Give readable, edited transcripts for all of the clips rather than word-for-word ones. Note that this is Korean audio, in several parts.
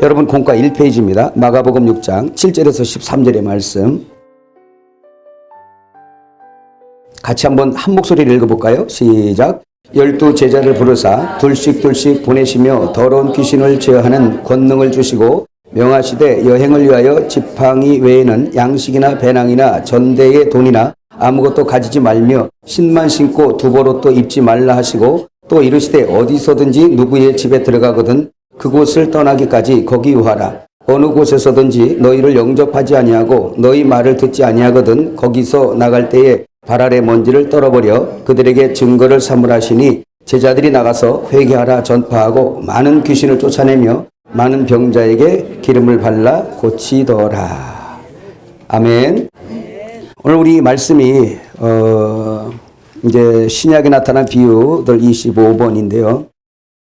여러분 공과 1페이지입니다. 마가복음 6장 7절에서 13절의 말씀 같이 한번 한 목소리를 읽어볼까요? 시작. 12 제자를 부르사 둘씩 보내시며 더러운 귀신을 제어하는 권능을 주시고 명하시되 여행을 위하여 지팡이 외에는 양식이나 배낭이나 전대의 돈이나 아무것도 가지지 말며 신만 신고 두벌옷도 입지 말라 하시고 또 이르시되 어디서든지 누구의 집에 들어가거든 그곳을 떠나기까지 거기 유하라. 어느 곳에서든지 너희를 영접하지 아니하고 너희 말을 듣지 아니하거든 거기서 나갈 때에 발 아래 먼지를 떨어버려 그들에게 증거를 삼으라시니 제자들이 나가서 회개하라 전파하고 많은 귀신을 쫓아내며 많은 병자에게 기름을 발라 고치더라. 아멘. 오늘 우리 말씀이 이제 신약에 나타난 비유들 25번인데요.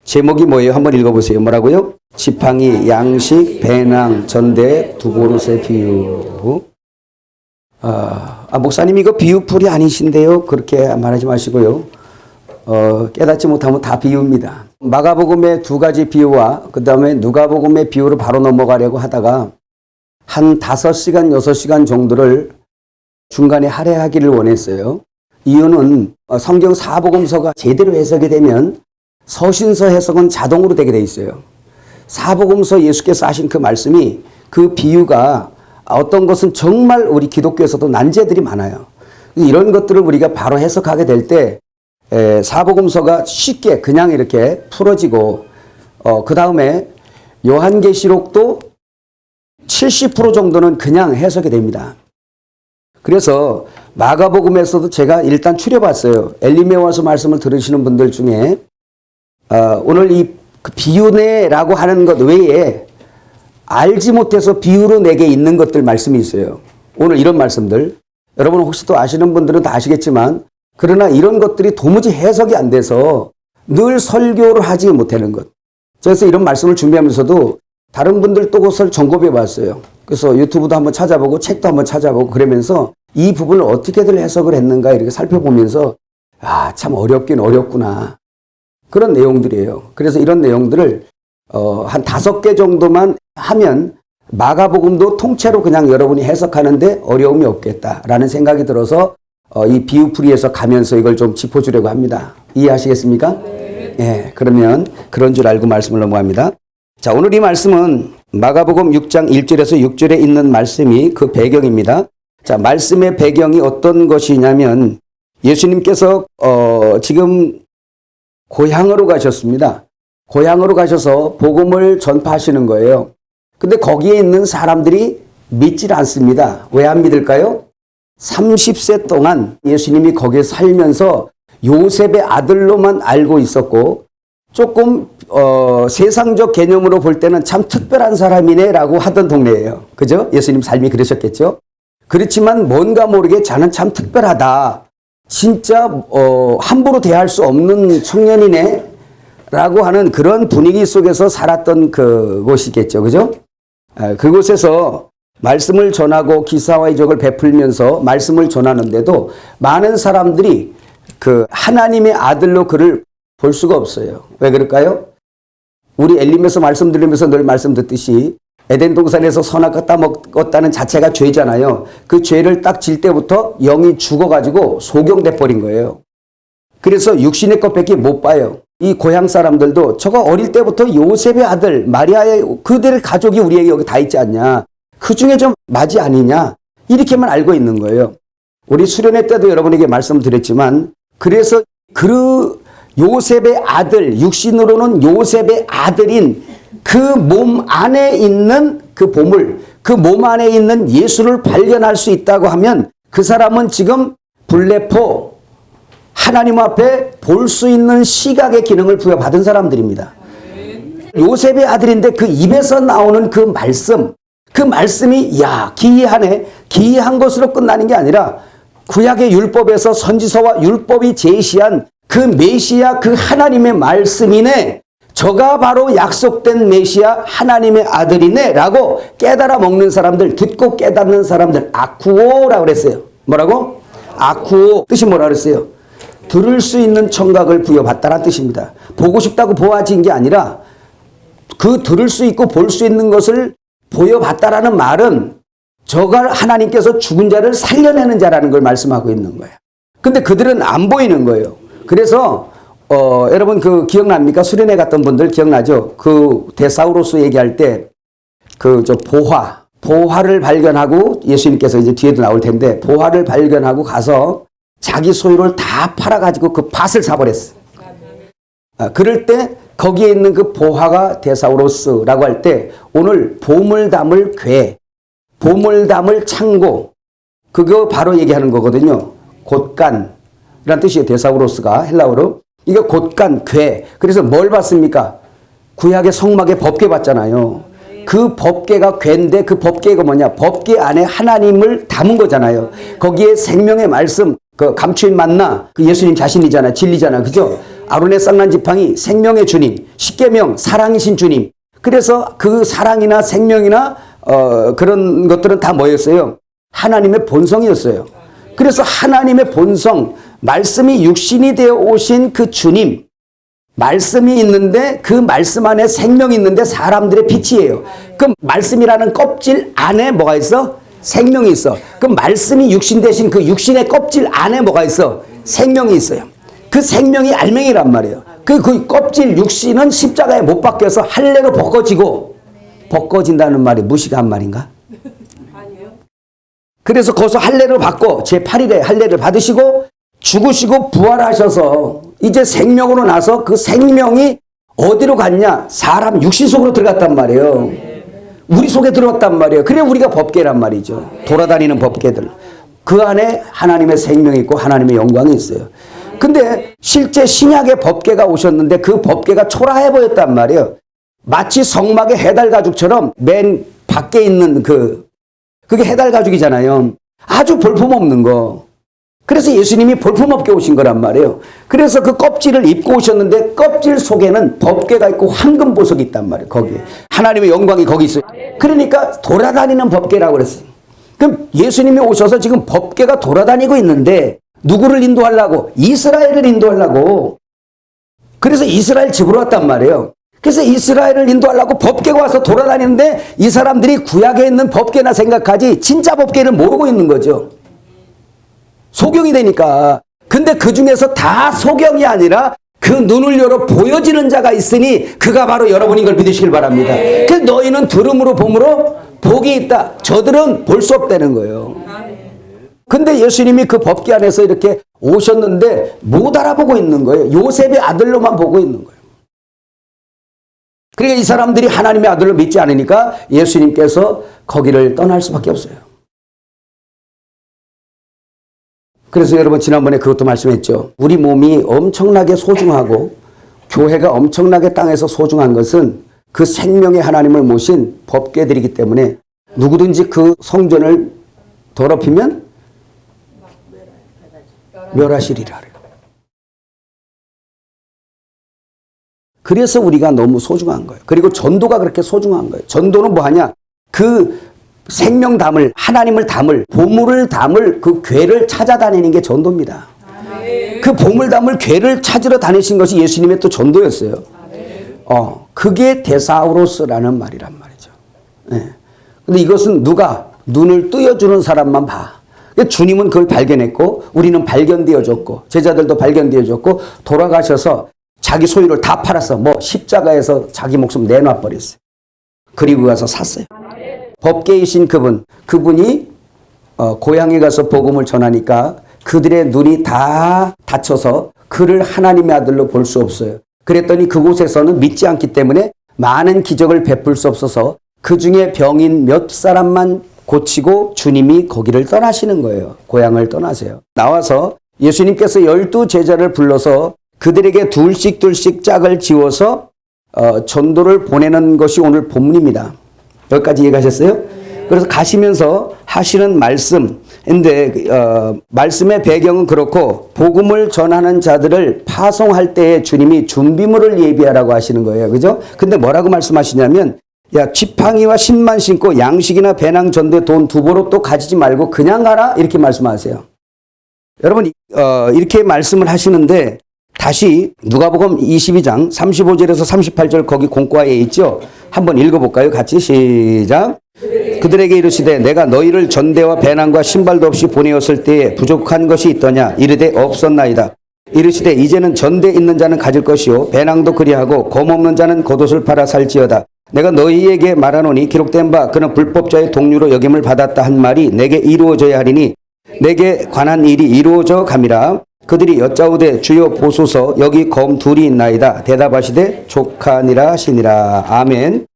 제목이 뭐예요? 한번 읽어보세요. 뭐라고요? 지팡이, 양식, 배낭, 전대, 두보롯의 비유. 목사님 이거 비유풀이 아니신데요? 그렇게 말하지 마시고요. 깨닫지 못하면 다 비유입니다. 마가복음의 두 가지 비유와 그 다음에 누가복음의 비유로 바로 넘어가려고 하다가 한 5시간, 6시간 정도를 중간에 할애하기를 원했어요. 이유는 성경 사복음서가 제대로 해석이 되면 서신서 해석은 자동으로 되게 돼 있어요. 사복음서 예수께서 하신 그 말씀이 그 비유가 어떤 것은 정말 우리 기독교에서도 난제들이 많아요. 이런 것들을 우리가 바로 해석하게 될 때 사복음서가 쉽게 그냥 이렇게 풀어지고 그 다음에 요한계시록도 70% 정도는 그냥 해석이 됩니다. 그래서 마가복음에서도 제가 일단 추려봤어요. 엘림에 와서 말씀을 들으시는 분들 중에 오늘 이 비유네라고 하는 것 외에 알지 못해서 비유로 내게 있는 것들 말씀이 있어요. 오늘 이런 말씀들 여러분 혹시 또 아시는 분들은 다 아시겠지만 그러나 이런 것들이 도무지 해석이 안 돼서 늘 설교를 하지 못하는 것. 그래서 이런 말씀을 준비하면서도 다른 분들 또 그것을 점검해 봤어요. 그래서 유튜브도 한번 찾아보고 책도 한번 찾아보고 그러면서 이 부분을 어떻게들 해석을 했는가 이렇게 살펴보면서 참 어렵긴 어렵구나. 그런 내용들이에요. 그래서 이런 내용들을 한 5개 정도만 하면 마가복음도 통째로 그냥 여러분이 해석하는데 어려움이 없겠다라는 생각이 들어서 이 비유풀이에서 가면서 이걸 좀 짚어주려고 합니다. 이해하시겠습니까? 네. 예, 그러면 그런 줄 알고 말씀을 넘어갑니다. 자, 오늘 이 말씀은 마가복음 6장 1절에서 6절에 있는 말씀이 그 배경입니다. 자, 말씀의 배경이 어떤 것이냐면 예수님께서 지금 고향으로 가셨습니다. 고향으로 가셔서 복음을 전파하시는 거예요. 근데 거기에 있는 사람들이 믿질 않습니다. 왜 안 믿을까요? 30세 동안 예수님이 거기에 살면서 요셉의 아들로만 알고 있었고 조금 세상적 개념으로 볼 때는 참 특별한 사람이네 라고 하던 동네예요. 그죠? 예수님 삶이 그러셨겠죠? 그렇지만 뭔가 모르게 자는 참 특별하다. 진짜 함부로 대할 수 없는 청년이네 라고 하는 그런 분위기 속에서 살았던 그곳이겠죠. 그죠? 그곳에서 말씀을 전하고 기사와 이적을 베풀면서 말씀을 전하는데도 많은 사람들이 그 하나님의 아들로 그를 볼 수가 없어요. 왜 그럴까요? 우리 엘림에서 말씀드리면서 늘 말씀 듣듯이 에덴 동산에서 선악 따먹었다는 자체가 죄잖아요. 그 죄를 딱 질 때부터 영이 죽어가지고 소경돼 버린 거예요. 그래서 육신의 것밖에 못 봐요. 이 고향 사람들도 저거 어릴 때부터 요셉의 아들 마리아의 그들의 가족이 우리에게 여기 다 있지 않냐. 그 중에 좀 맞이 아니냐. 이렇게만 알고 있는 거예요. 우리 수련회 때도 여러분에게 말씀드렸지만 그래서 그 요셉의 아들 육신으로는 요셉의 아들인 그 몸 안에 있는 그 보물 그 몸 안에 있는 예수를 발견할 수 있다고 하면 그 사람은 지금 불레포 하나님 앞에 볼 수 있는 시각의 기능을 부여받은 사람들입니다. 요셉의 아들인데 그 입에서 나오는 그 말씀이 기이하네. 기이한 것으로 끝나는 게 아니라 구약의 율법에서 선지서와 율법이 제시한 그 메시아 그 하나님의 말씀이네. 저가 바로 약속된 메시아 하나님의 아들이네 라고 깨달아 먹는 사람들 듣고 깨닫는 사람들 아쿠오라고 그랬어요. 뭐라고? 아쿠오 뜻이 뭐라 그랬어요? 들을 수 있는 청각을 부여받다라는 뜻입니다. 보고 싶다고 보아진 게 아니라 그 들을 수 있고 볼 수 있는 것을 보여봤다라는 말은 저가 하나님께서 죽은 자를 살려내는 자라는 걸 말씀하고 있는 거예요. 근데 그들은 안 보이는 거예요. 그래서 여러분 그 기억납니까? 수련회 갔던 분들 기억나죠? 그 데사우로스 얘기할 때 그 저 보화를 발견하고 예수님께서 이제 뒤에도 나올 텐데 보화를 발견하고 가서 자기 소유를 다 팔아가지고 그 밭을 사버렸어요. 그럴 때 거기에 있는 그 보화가 데사우로스라고 할 때 오늘 보물 담을 궤, 보물 담을 창고, 그거 바로 얘기하는 거거든요. 곳간이란 뜻이에요. 데사우로스가 헬라어로. 이거 곳간, 궤. 그래서 뭘 봤습니까? 구약의 성막에 법궤 봤잖아요. 그 법궤가 궤인데 그 법궤가 뭐냐? 법궤 안에 하나님을 담은 거잖아요. 거기에 생명의 말씀, 그 감추인 만나, 그 예수님 자신이잖아, 진리잖아, 그죠? 아론의 쌍난 지팡이, 생명의 주님, 십계명, 사랑이신 주님. 그래서 그 사랑이나 생명이나 그런 것들은 다 뭐였어요? 하나님의 본성이었어요. 그래서 하나님의 본성, 말씀이 육신이 되어 오신 그 주님, 말씀이 있는데 그 말씀 안에 생명이 있는데 사람들의 빛이에요. 그 말씀이라는 껍질 안에 뭐가 있어? 생명이 있어. 그 말씀이 육신 되신 그 육신의 껍질 안에 뭐가 있어? 생명이 있어요. 그 생명이 알맹이란 말이에요. 그 껍질 육신은 십자가에 못 박혀서 할례로 벗겨진다는 말이 무식한 말인가? 아니요. 그래서 거기서 할례를 받고 제8일에 할례를 받으시고 죽으시고 부활하셔서 이제 생명으로 나서 그 생명이 어디로 갔냐? 사람 육신 속으로 들어갔단 말이에요. 우리 속에 들어갔단 말이에요. 그래 우리가 법궤란 말이죠. 돌아다니는 법궤들. 그 안에 하나님의 생명이 있고 하나님의 영광이 있어요. 근데 실제 신약의 법궤가 오셨는데 그 법궤가 초라해 보였단 말이에요. 마치 성막의 해달 가죽처럼 맨 밖에 있는 그게 해달 가죽이잖아요. 아주 볼품없는 거. 그래서 예수님이 볼품없게 오신 거란 말이에요. 그래서 그 껍질을 입고 오셨는데 껍질 속에는 법궤가 있고 황금 보석이 있단 말이에요. 거기에 하나님의 영광이 거기 있어요. 그러니까 돌아다니는 법궤라고 그랬어요. 그럼 예수님이 오셔서 지금 법궤가 돌아다니고 있는데 누구를 인도하려고? 이스라엘을 인도하려고. 그래서 이스라엘 집으로 왔단 말이에요. 그래서 이스라엘을 인도하려고 법궤가 와서 돌아다니는데 이 사람들이 구약에 있는 법궤나 생각하지 진짜 법궤를 모르고 있는 거죠. 소경이 되니까. 근데 그 중에서 다 소경이 아니라 그 눈을 열어 보여지는 자가 있으니 그가 바로 여러분인 걸 믿으시길 바랍니다. 그 너희는 들음으로 봄으로 복이 있다. 저들은 볼 수 없다는 거예요. 근데 예수님이 그 법궤 안에서 이렇게 오셨는데 못 알아보고 있는 거예요. 요셉의 아들로만 보고 있는 거예요. 그러니까 이 사람들이 하나님의 아들로 믿지 않으니까 예수님께서 거기를 떠날 수밖에 없어요. 그래서 여러분 지난번에 그것도 말씀했죠. 우리 몸이 엄청나게 소중하고 교회가 엄청나게 땅에서 소중한 것은 그 생명의 하나님을 모신 법궤들이기 때문에 누구든지 그 성전을 더럽히면 멸하시리라. 그래서 우리가 너무 소중한 거예요. 그리고 전도가 그렇게 소중한 거예요. 전도는 뭐 하냐? 그 생명 담을, 하나님을 담을, 보물을 담을 그 궤를 찾아다니는 게 전도입니다. 그 보물 담을 궤를 찾으러 다니신 것이 예수님의 또 전도였어요. 그게 데사우로스라는 말이란 말이죠. 네. 근데 이것은 누가 눈을 뜨여주는 사람만 봐. 주님은 그걸 발견했고 우리는 발견되어졌고 제자들도 발견되어졌고 돌아가셔서 자기 소유를 다 팔았어. 뭐 십자가에서 자기 목숨 내놔버렸어요. 그리고 가서 샀어요. 법궤이신 그분이 고향에 가서 복음을 전하니까 그들의 눈이 다 닫혀서 그를 하나님의 아들로 볼 수 없어요. 그랬더니 그곳에서는 믿지 않기 때문에 많은 기적을 베풀 수 없어서 그 중에 병인 몇 사람만 고치고 주님이 거기를 떠나시는 거예요. 고향을 떠나세요. 나와서 예수님께서 12 제자를 불러서 그들에게 둘씩 짝을 지워서 전도를 보내는 것이 오늘 본문입니다. 여기까지 이해가셨어요? 그래서 가시면서 하시는 말씀인데 말씀의 배경은 그렇고 복음을 전하는 자들을 파송할 때에 주님이 준비물을 예비하라고 하시는 거예요. 그죠? 근데 뭐라고 말씀하시냐면 야 지팡이와 신만 신고 양식이나 배낭 전대 돈 두보로 가지지 말고 그냥 가라 이렇게 말씀하세요. 여러분 이렇게 말씀을 하시는데 다시 누가복음 22장 35절에서 38절 거기 공과에 있죠. 한번 읽어볼까요? 같이 시작. 그들에게 이르시되 내가 너희를 전대와 배낭과 신발도 없이 보내었을 때에 부족한 것이 있더냐 이르되 없었나이다. 이르시되 이제는 전대 있는 자는 가질 것이요 배낭도 그리하고 검 없는 자는 겉옷을 팔아 살지어다. 내가 너희에게 말하노니 기록된 바 그는 불법자의 동류로 여김을 받았다 한 말이 내게 이루어져야 하리니 내게 관한 일이 이루어져 감이라. 그들이 여짜오되 주여 보소서 여기 검 둘이 있나이다. 대답하시되 족하니라 하시니라. 아멘.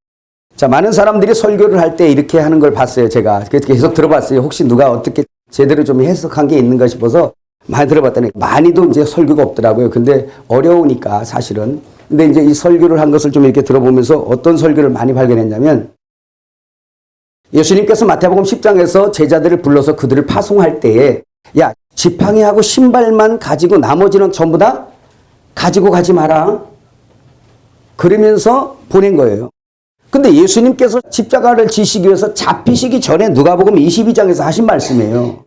자, 많은 사람들이 설교를 할 때 이렇게 하는 걸 봤어요. 제가 계속 들어봤어요. 혹시 누가 어떻게 제대로 좀 해석한 게 있는가 싶어서 많이 들어봤더니 많이도 이제 설교가 없더라고요. 근데 어려우니까 사실은. 근데 이제 이 설교를 한 것을 좀 이렇게 들어보면서 어떤 설교를 많이 발견했냐면 예수님께서 마태복음 10장에서 제자들을 불러서 그들을 파송할 때에 야, 지팡이하고 신발만 가지고 나머지는 전부 다 가지고 가지 마라. 그러면서 보낸 거예요. 근데 예수님께서 십자가를 지시기 위해서 잡히시기 전에 누가복음 22장에서 하신 말씀이에요.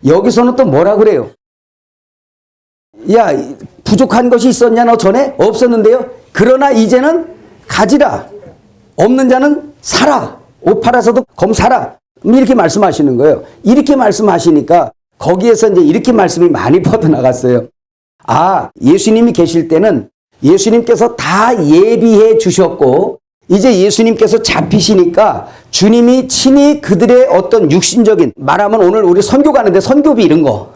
여기서는 또 뭐라 그래요? 야, 부족한 것이 있었냐 너 전에? 없었는데요. 그러나 이제는 가지라. 없는 자는 사라. 옷 팔아서도 검 사라. 이렇게 말씀하시는 거예요. 이렇게 말씀하시니까 거기에서 이제 이렇게 말씀이 많이 뻗어나갔어요. 아, 예수님이 계실 때는 예수님께서 다 예비해 주셨고 이제 예수님께서 잡히시니까 주님이 친히 그들의 어떤 육신적인 말하면 오늘 우리 선교 가는데 선교비 이런 거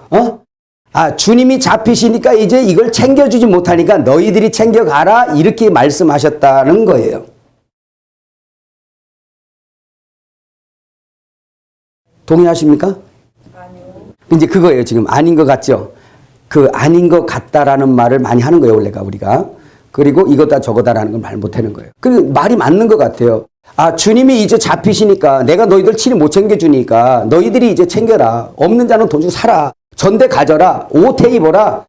주님이 잡히시니까 이제 이걸 챙겨주지 못하니까 너희들이 챙겨가라 이렇게 말씀하셨다는 거예요. 동의하십니까? 아니요. 이제 그거예요. 지금 아닌 것 같죠? 그 아닌 것 같다라는 말을 많이 하는 거예요. 원래가 우리가. 그리고 이거다 저거다라는 걸 말 못하는 거예요. 그 말이 맞는 것 같아요. 아, 주님이 이제 잡히시니까 내가 너희들 친히 못 챙겨주니까 너희들이 이제 챙겨라. 없는 자는 돈 주고 사라. 전대 가져라. 옷 입어라.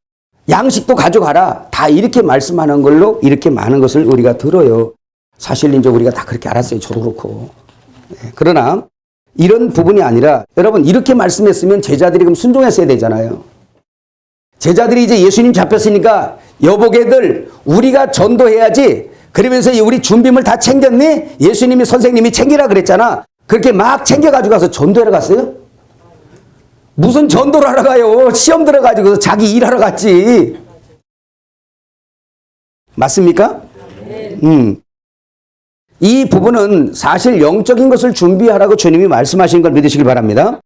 양식도 가져가라. 다 이렇게 말씀하는 걸로 이렇게 많은 것을 우리가 들어요. 사실 이제 우리가 다 그렇게 알았어요. 저도 그렇고. 네. 그러나 이런 부분이 아니라 여러분 이렇게 말씀했으면 제자들이 그럼 순종했어야 되잖아요. 제자들이 이제 예수님 잡혔으니까 여보게들 우리가 전도해야지. 그러면서 우리 준비물 다 챙겼니? 예수님이 선생님이 챙기라 그랬잖아. 그렇게 막 챙겨가지고 가서 전도하러 갔어요? 무슨 전도를 하러 가요? 시험 들어가지고 자기 일하러 갔지. 맞습니까? 이 부분은 사실 영적인 것을 준비하라고 주님이 말씀하신 걸 믿으시길 바랍니다.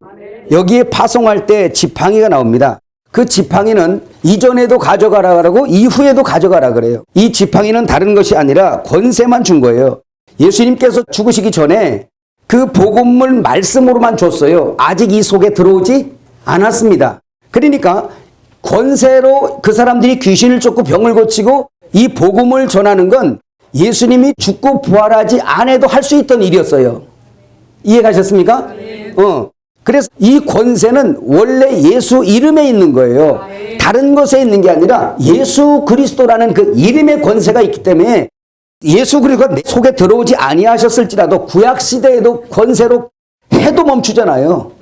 여기에 파송할 때 지팡이가 나옵니다. 그 지팡이는 이전에도 가져가라 그러고 이후에도 가져가라 그래요. 이 지팡이는 다른 것이 아니라 권세만 준 거예요. 예수님께서 죽으시기 전에 그 복음을 말씀으로만 줬어요. 아직 이 속에 들어오지 않았습니다. 그러니까 권세로 그 사람들이 귀신을 쫓고 병을 고치고 이 복음을 전하는 건 예수님이 죽고 부활하지 않아도 할 수 있던 일이었어요. 이해가셨습니까? 그래서 이 권세는 원래 예수 이름에 있는 거예요. 다른 것에 있는 게 아니라 예수 그리스도라는 그 이름의 권세가 있기 때문에 예수 그리스도가 내 속에 들어오지 아니하셨을지라도 구약 시대에도 권세로 해도 멈추잖아요.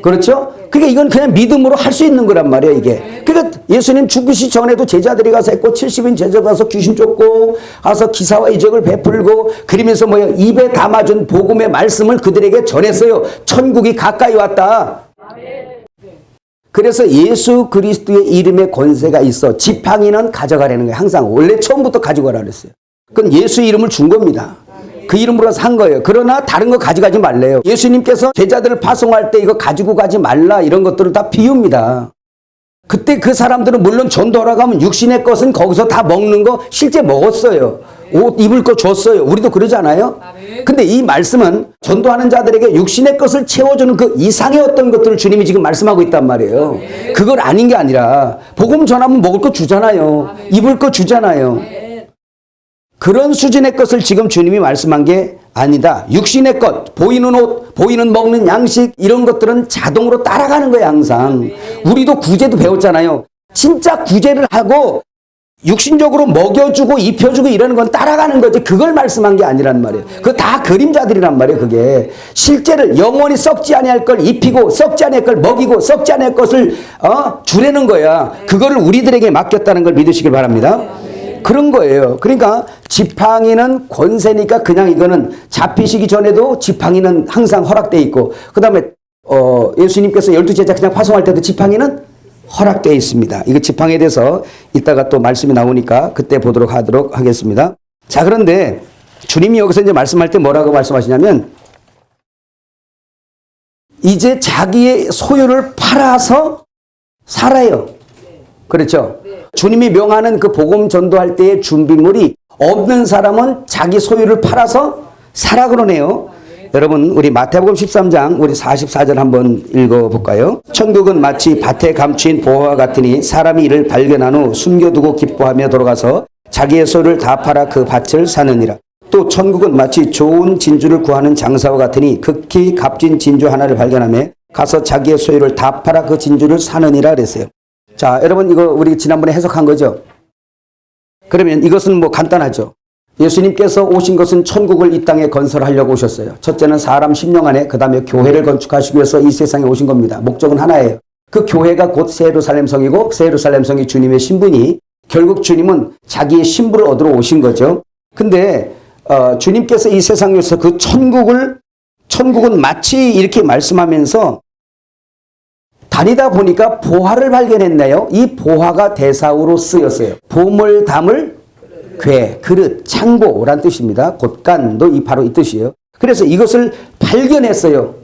그렇죠? 그러니까 이건 그냥 믿음으로 할 수 있는 거란 말이에요, 이게. 그러니까 예수님 죽으시 전에도 제자들이 가서 했고 70인 제자 가서 귀신 쫓고 가서 기사와 이적을 베풀고 그러면서 입에 담아준 복음의 말씀을 그들에게 전했어요. 천국이 가까이 왔다. 그래서 예수 그리스도의 이름에 권세가 있어. 지팡이는 가져가라는 거예요. 항상 원래 처음부터 가져가라 그랬어요. 그건 예수 이름을 준 겁니다. 그 이름으로 산 거예요. 그러나 다른 거 가져가지 말래요. 예수님께서 제자들을 파송할 때 이거 가지고 가지 말라 이런 것들은 다 비유입니다. 그때 그 사람들은 물론 전도하러 가면 육신의 것은 거기서 다 먹는 거 실제 먹었어요. 옷 입을 거 줬어요. 우리도 그러지 않아요? 근데 이 말씀은 전도하는 자들에게 육신의 것을 채워주는 그 이상의 어떤 것들을 주님이 지금 말씀하고 있단 말이에요. 그걸 아닌 게 아니라 복음 전하면 먹을 거 주잖아요. 입을 거 주잖아요. 그런 수준의 것을 지금 주님이 말씀한 게 아니다. 육신의 것, 보이는 옷, 보이는 먹는 양식 이런 것들은 자동으로 따라가는 거예요. 항상. 우리도 구제도 배웠잖아요. 진짜 구제를 하고 육신적으로 먹여주고 입혀주고 이러는 건 따라가는 거지 그걸 말씀한 게 아니란 말이에요. 그거 다 그림자들이란 말이에요. 그게 실제를 영원히 썩지 아니할 걸 입히고 썩지 아니할 걸 먹이고 썩지 아니할 것을 주려는 거야. 그거를 우리들에게 맡겼다는 걸 믿으시길 바랍니다. 그런 거예요. 그러니까 지팡이는 권세니까 그냥 이거는 잡히시기 전에도 지팡이는 항상 허락돼 있고 그 다음에 예수님께서 12제자 그냥 파송할 때도 지팡이는 허락되어 있습니다. 이거 지팡이에 대해서 이따가 또 말씀이 나오니까 그때 보도록 하겠습니다. 자, 그런데 주님이 여기서 이제 말씀할 때 뭐라고 말씀하시냐면 이제 자기의 소유를 팔아서 살아요. 그렇죠? 주님이 명하는 그 복음 전도할 때의 준비물이 없는 사람은 자기 소유를 팔아서 살아 그러네요. 여러분 우리 마태복음 13장 우리 44절 한번 읽어볼까요? 천국은 마치 밭에 감추인 보화와 같으니 사람이 이를 발견한 후 숨겨두고 기뻐하며 돌아가서 자기의 소유를 다 팔아 그 밭을 사느니라. 또 천국은 마치 좋은 진주를 구하는 장사와 같으니 극히 값진 진주 하나를 발견하며 가서 자기의 소유를 다 팔아 그 진주를 사느니라 그랬어요. 자, 여러분 이거 우리 지난번에 해석한 거죠? 그러면 이것은 뭐 간단하죠. 예수님께서 오신 것은 천국을 이 땅에 건설하려고 오셨어요. 첫째는 사람 심령 안에, 그 다음에 교회를 건축하시기 위해서 이 세상에 오신 겁니다. 목적은 하나예요. 그 교회가 곧 새 예루살렘 성이고 새 예루살렘 성이 주님의 신부니 결국 주님은 자기의 신부를 얻으러 오신 거죠. 근데 주님께서 이 세상에서 그 천국은 마치 이렇게 말씀하면서 다니다 보니까 보화를 발견했네요. 이 보화가 대사우로 쓰였어요. 보물 담을 궤, 그릇, 창고란 뜻입니다. 곳간도 바로 이 뜻이에요. 그래서 이것을 발견했어요.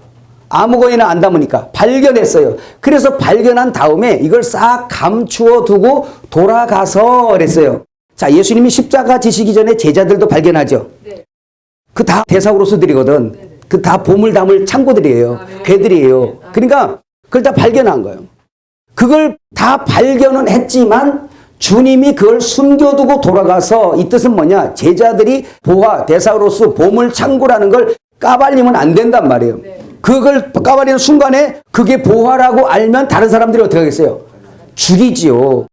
아무거나 안 담으니까 발견했어요. 그래서 발견한 다음에 이걸 싹 감추어 두고 돌아가서 그랬어요. 자, 예수님이 십자가 지시기 전에 제자들도 발견하죠. 그 다 대사우로서 들이거든. 그 다 보물 담을 창고들이에요. 궤들이에요. 그러니까 그걸 다 발견한 거예요. 그걸 다 발견은 했지만 주님이 그걸 숨겨두고 돌아가서 이 뜻은 뭐냐? 제자들이 보화, 대사우로스, 보물 창고라는 걸 까발리면 안 된단 말이에요. 그걸 까발리는 순간에 그게 보화라고 알면 다른 사람들이 어떻게 하겠어요? 죽이지요.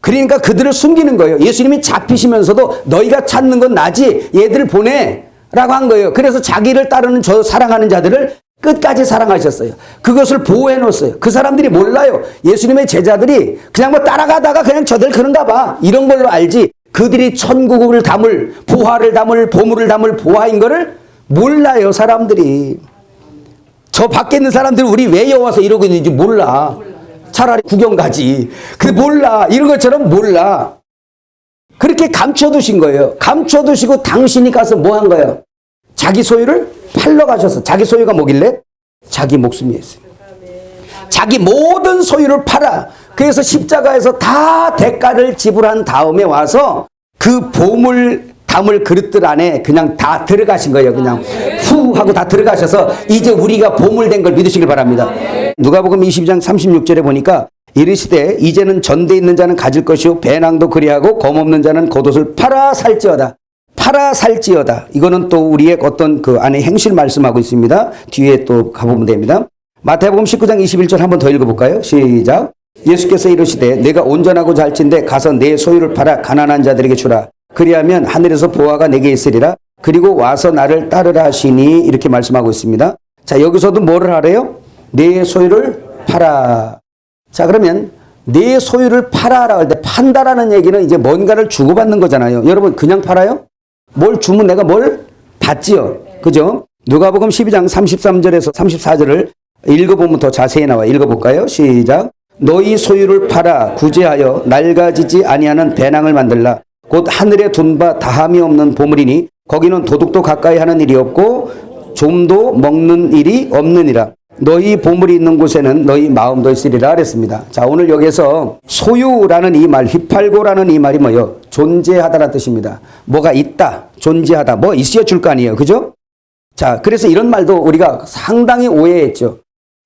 그러니까 그들을 숨기는 거예요. 예수님이 잡히시면서도 너희가 찾는 건 나지 얘들 보내 라고 한 거예요. 그래서 자기를 따르는 저 사랑하는 자들을 끝까지 사랑하셨어요. 그것을 보호해 놓았어요. 그 사람들이 몰라요. 예수님의 제자들이 그냥 뭐 따라가다가 그냥 저들 그런가 봐. 이런 걸로 알지. 그들이 천국을 담을, 보화를 담을, 보물을 담을 보화인 거를 몰라요, 사람들이. 저 밖에 있는 사람들은 우리 왜 여와서 이러고 있는지 몰라. 차라리 구경 가지. 근데 몰라. 이런 것처럼 몰라. 그렇게 감춰두신 거예요. 감춰두시고 당신이 가서 뭐 한 거예요? 자기 소유를 팔러 가셔서. 자기 소유가 뭐길래? 자기 목숨이었어요. 자기 모든 소유를 팔아. 그래서 십자가에서 다 대가를 지불한 다음에 와서 그 보물 담을 그릇들 안에 그냥 다 들어가신 거예요. 그냥 후 하고 다 들어가셔서 이제 우리가 보물된 걸 믿으시길 바랍니다. 누가복음 22장 36절에 보니까 이르시되 이제는 전대 있는 자는 가질 것이요 배낭도 그리하고 검없는 자는 겉옷을 팔아 살지어다. 팔아 살지어다. 이거는 또 우리의 어떤 그 안에 행실 말씀하고 있습니다. 뒤에 또 가보면 됩니다. 마태복음 19장 21절 한번 더 읽어볼까요? 시작. 예수께서 이르시되 내가 온전하고 잘진데 가서 내 소유를 팔아 가난한 자들에게 주라. 그리하면 하늘에서 보화가 내게 있으리라. 그리고 와서 나를 따르라 하시니 이렇게 말씀하고 있습니다. 자, 여기서도 뭐를 하래요? 내 소유를 팔아. 자, 그러면 내 소유를 팔아라 할 때 판다라는 얘기는 이제 뭔가를 주고받는 거잖아요. 여러분 그냥 팔아요? 뭘 주면 내가 뭘 받지요. 그죠? 누가복음 12장 33절에서 34절을 읽어보면 더 자세히 나와. 읽어볼까요? 시작. 너희 소유를 팔아 구제하여 낡아지지 아니하는 배낭을 만들라. 곧 하늘에 둔 바 다함이 없는 보물이니 거기는 도둑도 가까이 하는 일이 없고 좀도 먹는 일이 없느니라. 너희 보물이 있는 곳에는 너희 마음도 있으리라 그랬습니다. 자, 오늘 여기서 소유라는 이 말, 휘팔고라는 이 말이 뭐예요? 존재하다라는 뜻입니다. 뭐가 있다, 존재하다, 뭐 있어야 줄 거 아니에요. 그죠? 자, 그래서 이런 말도 우리가 상당히 오해했죠.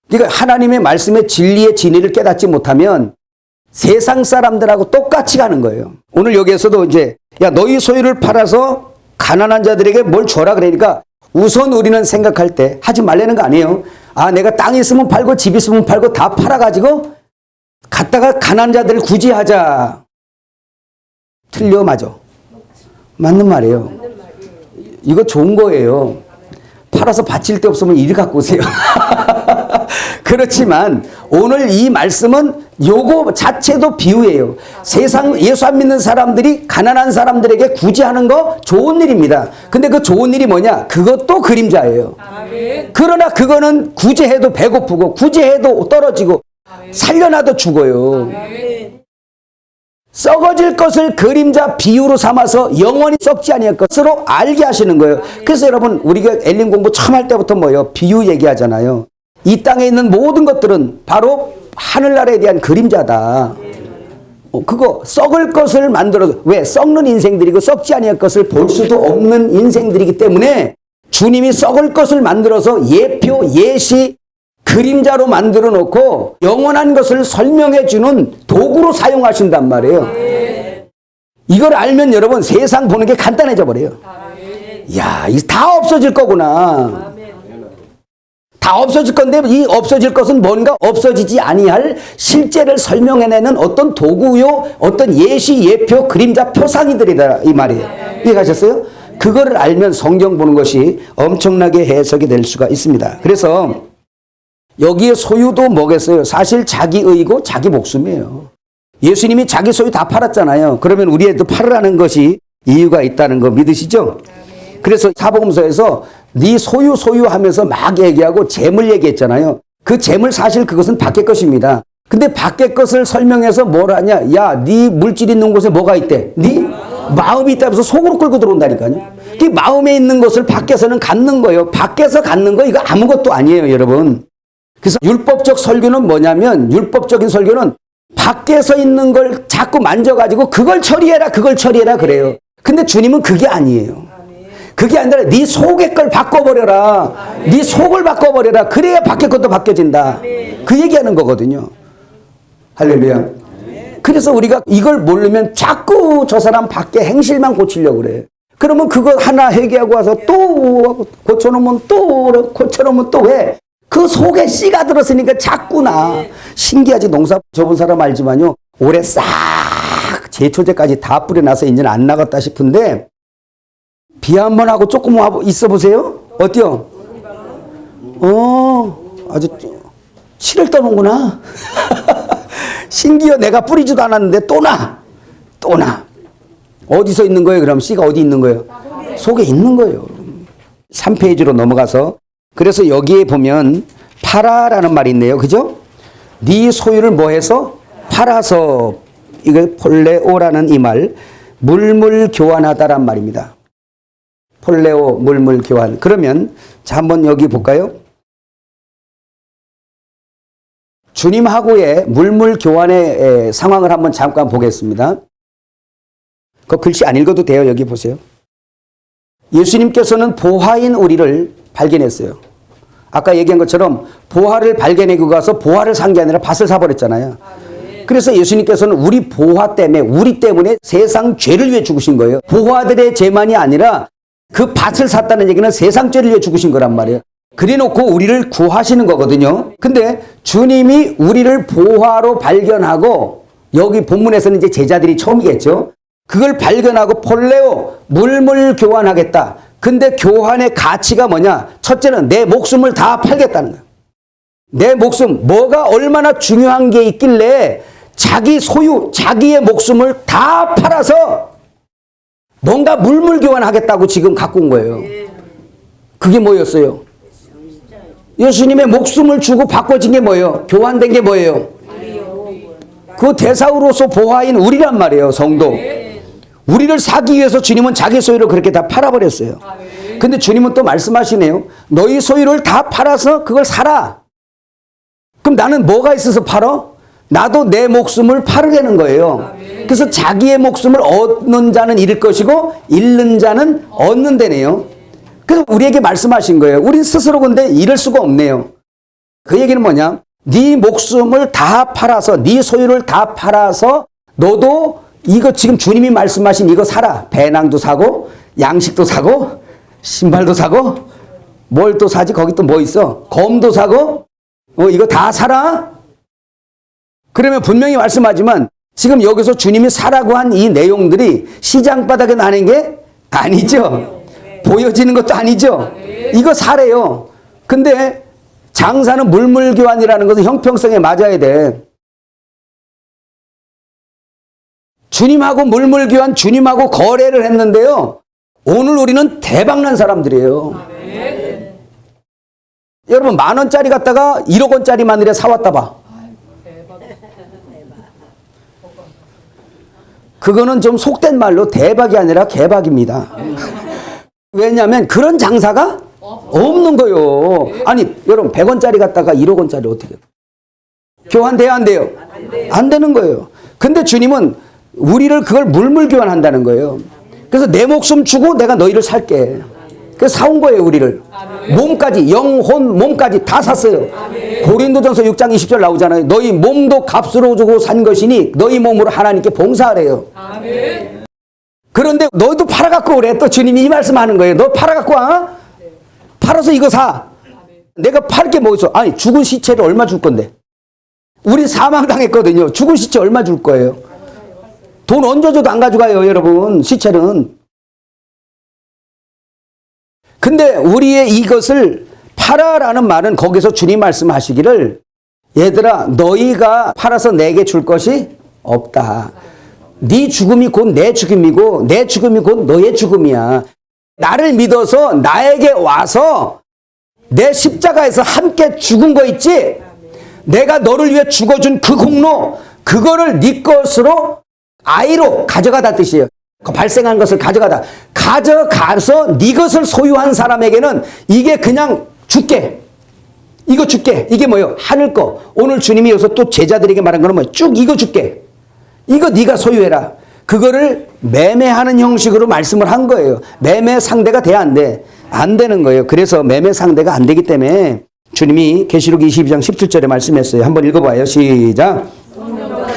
그러니까 하나님의 말씀의 진리의 진리를 깨닫지 못하면 세상 사람들하고 똑같이 가는 거예요. 오늘 여기에서도 이제 야 너희 소유를 팔아서 가난한 자들에게 뭘 줘라 그러니까 우선 우리는 생각할 때 하지 말라는 거 아니에요. 아, 내가 땅 있으면 팔고 집 있으면 팔고 다 팔아가지고 갔다가 가난한 자들을 구제하자. 틀려 맞아? 맞는 말이에요. 이거 좋은 거예요. 팔아서 바칠 데 없으면 이리 갖고 오세요. 그렇지만 오늘 이 말씀은 요거 자체도 비유예요. 세상 예수 안 믿는 사람들이 가난한 사람들에게 구제하는 거 좋은 일입니다. 근데 그 좋은 일이 뭐냐? 그것도 그림자예요. 그러나 그거는 구제해도 배고프고 구제해도 떨어지고 살려놔도 죽어요. 썩어질 것을 그림자 비유로 삼아서 영원히 썩지 아니할 것으로 알게 하시는 거예요. 그래서 여러분 우리가 엘림 공부 처음 할 때부터 뭐예요? 비유 얘기하잖아요. 이 땅에 있는 모든 것들은 바로 하늘나라에 대한 그림자다. 그거 썩을 것을 만들어서 왜? 썩는 인생들이고 썩지 아니할 것을 볼 수도 없는 인생들이기 때문에 주님이 썩을 것을 만들어서 예표, 예시, 그림자로 만들어 놓고 영원한 것을 설명해 주는 도구로 사용하신단 말이에요. 이걸 알면 여러분 세상 보는 게 간단해져 버려요. 이야, 이게 다 없어질 거구나. 다 없어질 건데 이 없어질 것은 뭔가 없어지지 아니할 실제를 설명해내는 어떤 도구요, 어떤 예시, 예표, 그림자, 표상이들이다 이 말이에요. 이해가셨어요? 그거를 알면 성경 보는 것이 엄청나게 해석이 될 수가 있습니다. 그래서 여기에 소유도 뭐겠어요? 사실 자기 의고 자기 목숨이에요. 예수님이 자기 소유 다 팔았잖아요. 그러면 우리에도 팔으라는 것이 이유가 있다는 거 믿으시죠? 그래서 사복음서에서 네 소유 하면서 막 얘기하고 재물 얘기했잖아요. 그 재물 사실 그것은 밖의 것입니다. 근데 밖의 것을 설명해서 뭘 하냐? 야, 네 물질 있는 곳에 뭐가 있대? 네 마음이 있다면서 속으로 끌고 들어온다니까요. 그 마음에 있는 것을 밖에서는 갖는 거예요. 밖에서 갖는 거 이거 아무것도 아니에요, 여러분. 그래서 율법적 설교는 뭐냐면 율법적인 설교는 밖에서 있는 걸 자꾸 만져가지고 그걸 처리해라 그래요. 근데 주님은 그게 아니에요. 그게 아니라 네 속의 걸 바꿔버려라. 네 속을 바꿔버려라. 그래야 밖의 것도 바뀌어진다. 그 얘기하는 거거든요. 할렐루야. 그래서 우리가 이걸 모르면 자꾸 저 사람 밖에 행실만 고치려고 그래. 그러면 그거 하나 회개하고 와서 또 고쳐놓으면 또 고쳐놓으면 또 왜? 그 속에 씨가 들었으니까 자꾸나. 신기하지. 농사 접은 사람 알지만요. 올해 싹 제초제까지 다 뿌려놔서 이제는 안 나갔다 싶은데 비 한 번 하고 조금 있어 보세요. 어때요? 아주 치를 떠는구나. 신기해. 내가 뿌리지도 않았는데 또 나. 어디서 있는 거예요? 그럼 씨가 어디 있는 거예요? 속에 있는 거예요. 3페이지로 넘어가서 그래서 여기에 보면 팔아라는 말이 있네요. 그죠? 네 소유를 뭐 해서? 팔아서. 이거 폴레오라는 이 말 물물 교환하다란 말입니다. 폴레오 물물 교환. 그러면 자 한번 여기 볼까요? 주님하고의 물물 교환의 상황을 한번 잠깐 보겠습니다. 그 글씨 안 읽어도 돼요. 여기 보세요. 예수님께서는 보화인 우리를 발견했어요. 아까 얘기한 것처럼 보화를 발견하고 가서 보화를 산 게 아니라 밭을 사버렸잖아요. 그래서 예수님께서는 우리 보화 때문에 우리 때문에 세상 죄를 위해 죽으신 거예요. 보화들의 죄만이 아니라 그 밭을 샀다는 얘기는 세상 죄를 위해 죽으신 거란 말이에요. 그래놓고 우리를 구하시는 거거든요. 근데 주님이 우리를 보화로 발견하고 여기 본문에서는 이제 제자들이 처음이겠죠. 그걸 발견하고 폴레오 물물 교환하겠다. 근데 교환의 가치가 뭐냐? 첫째는 내 목숨을 다 팔겠다는 거예요. 내 목숨, 뭐가 얼마나 중요한 게 있길래 자기 소유, 자기의 목숨을 다 팔아서 뭔가 물물 교환하겠다고 지금 갖고 온 거예요. 그게 뭐였어요? 예수님의 목숨을 주고 바꿔진 게 뭐예요? 교환된 게 뭐예요? 그 대사우로서 보화인 우리란 말이에요. 성도. 우리를 사기 위해서 주님은 자기 소유를 그렇게 다 팔아버렸어요. 근데 주님은 또 말씀하시네요. 너희 소유를 다 팔아서 그걸 사라. 그럼 나는 뭐가 있어서 팔어? 나도 내 목숨을 팔으려는 거예요. 그래서 자기의 목숨을 얻는 자는 잃을 것이고 잃는 자는 얻는 데네요. 그래서 우리에게 말씀하신 거예요. 우린 스스로 근데 잃을 수가 없네요. 그 얘기는 뭐냐? 네 목숨을 다 팔아서 네 소유를 다 팔아서 너도 이거 지금 주님이 말씀하신 이거 사라. 배낭도 사고 양식도 사고 신발도 사고 뭘 또 사지? 거기 또 뭐 있어? 검도 사고 이거 다 사라. 그러면 분명히 말씀하지만 지금 여기서 주님이 사라고 한 이 내용들이 시장 바닥에 나는 게 아니죠. 보여지는 것도 아니죠. 이거 사래요. 근데 장사는 물물교환이라는 것은 형평성에 맞아야 돼. 주님하고 물물교환, 주님하고 거래를 했는데요. 오늘 우리는 대박난 사람들이에요. 여러분 10,000원짜리 갖다가 1억 원짜리 마늘에 사왔다 봐. 그거는 좀 속된 말로 대박이 아니라 개박입니다. 왜냐하면 그런 장사가 없는 거예요. 아니 여러분 100원짜리 갖다가 1억 원짜리 어떻게 교환돼야 안 돼요? 안 되는 거예요. 근데 주님은 우리를 그걸 물물교환한다는 거예요. 그래서 내 목숨 주고 내가 너희를 살게. 그래서 사온 거예요, 우리를. 몸까지, 영혼, 몸까지 다 샀어요. 고린도전서 6장 20절 나오잖아요. 너희 몸도 값으로 주고 산 것이니 너희 몸으로 하나님께 봉사하래요. 그런데 너희도 팔아갖고 오래. 또 주님이 이 말씀하는 거예요. 너 팔아갖고 와. 팔아서 이거 사. 내가 팔 게 뭐 있어? 아니 죽은 시체를 얼마 줄 건데? 우리 사망당했거든요. 죽은 시체 얼마 줄 거예요? 돈 얹어줘도 안 가져가요, 여러분. 시체는. 근데 우리의 이것을 팔아라는 말은 거기서 주님 말씀하시기를 얘들아 너희가 팔아서 내게 줄 것이 없다. 네 죽음이 곧 내 죽음이고 내 죽음이 곧 너의 죽음이야. 나를 믿어서 나에게 와서 내 십자가에서 함께 죽은 거 있지? 내가 너를 위해 죽어준 그 공로 그거를 네 것으로 아이로 가져가다 뜻이에요. 그 발생한 것을 가져가서 네 것을 소유한 사람에게는 이게 그냥 줄게. 이거 줄게. 이게 뭐예요? 하늘 거. 오늘 주님이 여기서 또 제자들에게 말한 거는 뭐예요? 쭉 이거 줄게. 이거 네가 소유해라. 그거를 매매하는 형식으로 말씀을 한 거예요. 매매 상대가 돼야 안 돼. 안 되는 거예요. 그래서 매매 상대가 안 되기 때문에 주님이 계시록 22장 17절에 말씀했어요. 한번 읽어봐요. 시작.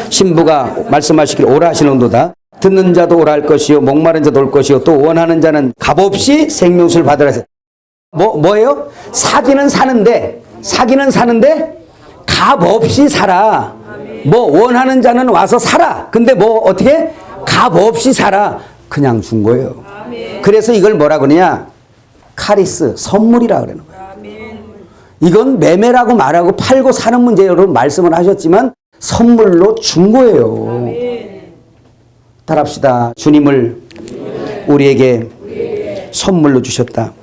신부가 말씀하시길 오라 하시는도다. 듣는 자도 오라 할 것이요 목마른 자도 올 것이요 또 원하는 자는 값없이 생명수를 받으라 하세요. 뭐예요? 사기는 사는데 값없이 사라. 뭐 원하는 자는 와서 사라. 근데 뭐 어떻게? 값없이 사라. 그냥 준 거예요. 그래서 이걸 뭐라 그러냐? 카리스, 선물이라 그러는 거예요. 이건 매매라고 말하고 팔고 사는 문제로 말씀을 하셨지만 선물로 준 거예요. 따라합시다. 주님을 우리에게 선물로 주셨다.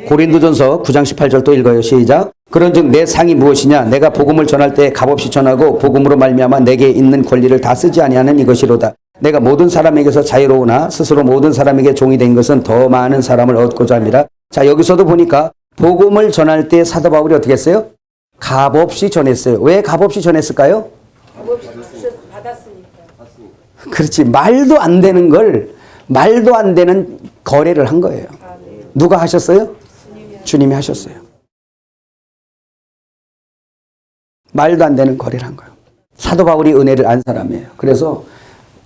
고린도전서 9장 18절 또 읽어요. 시작. 그런즉 내 상이 무엇이냐? 내가 복음을 전할 때 값없이 전하고 복음으로 말미암아 내게 있는 권리를 다 쓰지 아니하는 이것이로다. 내가 모든 사람에게서 자유로우나 스스로 모든 사람에게 종이 된 것은 더 많은 사람을 얻고자 합니다. 자, 여기서도 보니까 복음을 전할 때 사도 바울이 어떻게 했어요? 값없이 전했어요. 왜 값없이 전했을까요? 값없이 받았으니까. 그렇지. 말도 안 되는 거래를 한 거예요. 누가 하셨어요? 주님이 하셨어요. 말도 안 되는 거래를 한 거예요. 사도 바울이 은혜를 안 사람이에요. 그래서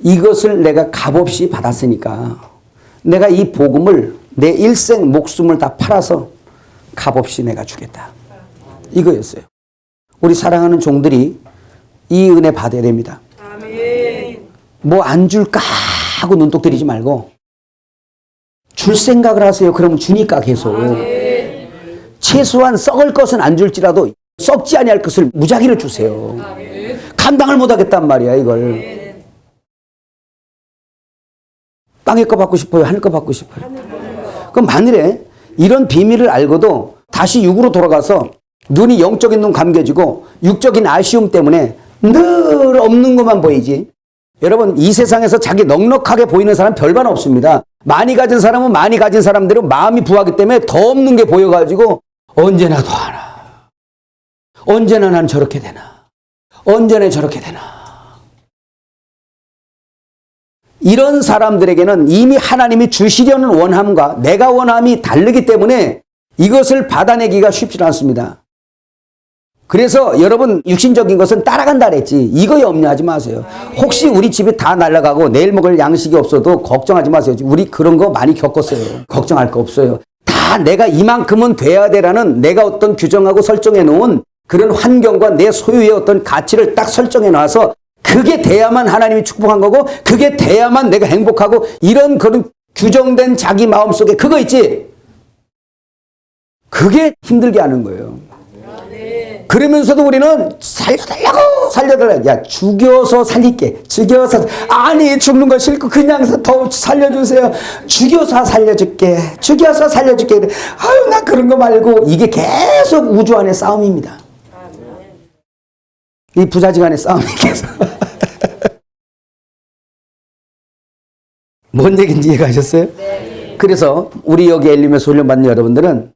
이것을 내가 값없이 받았으니까 내가 이 복음을 내 일생 목숨을 다 팔아서 값없이 내가 주겠다. 이거였어요. 우리 사랑하는 종들이 이 은혜 받아야 됩니다. 뭐 안 줄까 하고 눈독 들이지 말고 줄 생각을 하세요. 그러면 주니까 계속. 최소한 썩을 것은 안 줄지라도 썩지 아니할 것을 무작위로 주세요. 감당을 못하겠단 말이야 이걸. 땅의 거 받고 싶어요? 하늘 거 받고 싶어요? 그럼 만일에 이런 비밀을 알고도 다시 육으로 돌아가서 눈이 영적인 눈 감겨지고 육적인 아쉬움 때문에 늘 없는 것만 보이지. 여러분 이 세상에서 자기 넉넉하게 보이는 사람 별반 없습니다. 많이 가진 사람은 많이 가진 사람대로 마음이 부하기 때문에 더 없는 게 보여가지고 언제나 더 하나. 언제나 난 저렇게 되나. 언제나 저렇게 되나. 이런 사람들에게는 이미 하나님이 주시려는 원함과 내가 원함이 다르기 때문에 이것을 받아내기가 쉽지 않습니다. 그래서 여러분 육신적인 것은 따라간다 그랬지. 이거 염려하지 마세요. 혹시 우리 집이 다 날아가고 내일 먹을 양식이 없어도 걱정하지 마세요. 우리 그런 거 많이 겪었어요. 걱정할 거 없어요. 다 내가 이만큼은 돼야 되라는 내가 어떤 규정하고 설정해 놓은 그런 환경과 내 소유의 어떤 가치를 딱 설정해 놔서 그게 돼야만 하나님이 축복한 거고 그게 돼야만 내가 행복하고 이런 그런 규정된 자기 마음속에 그거 있지. 그게 힘들게 하는 거예요. 그러면서도 우리는 살려달라고. 야, 죽여서 살릴게. 죽여서. 아니, 죽는 거 싫고 그냥 더 살려주세요. 죽여서 살려줄게. 죽여서 살려줄게. 아유, 나 그런 거 말고. 이게 계속 우주 안의 싸움입니다. 이 부자지간의 싸움이 계속. 뭔 얘기인지 이해가셨어요? 네. 그래서 우리 여기 엘리메스 훈련받는 여러분들은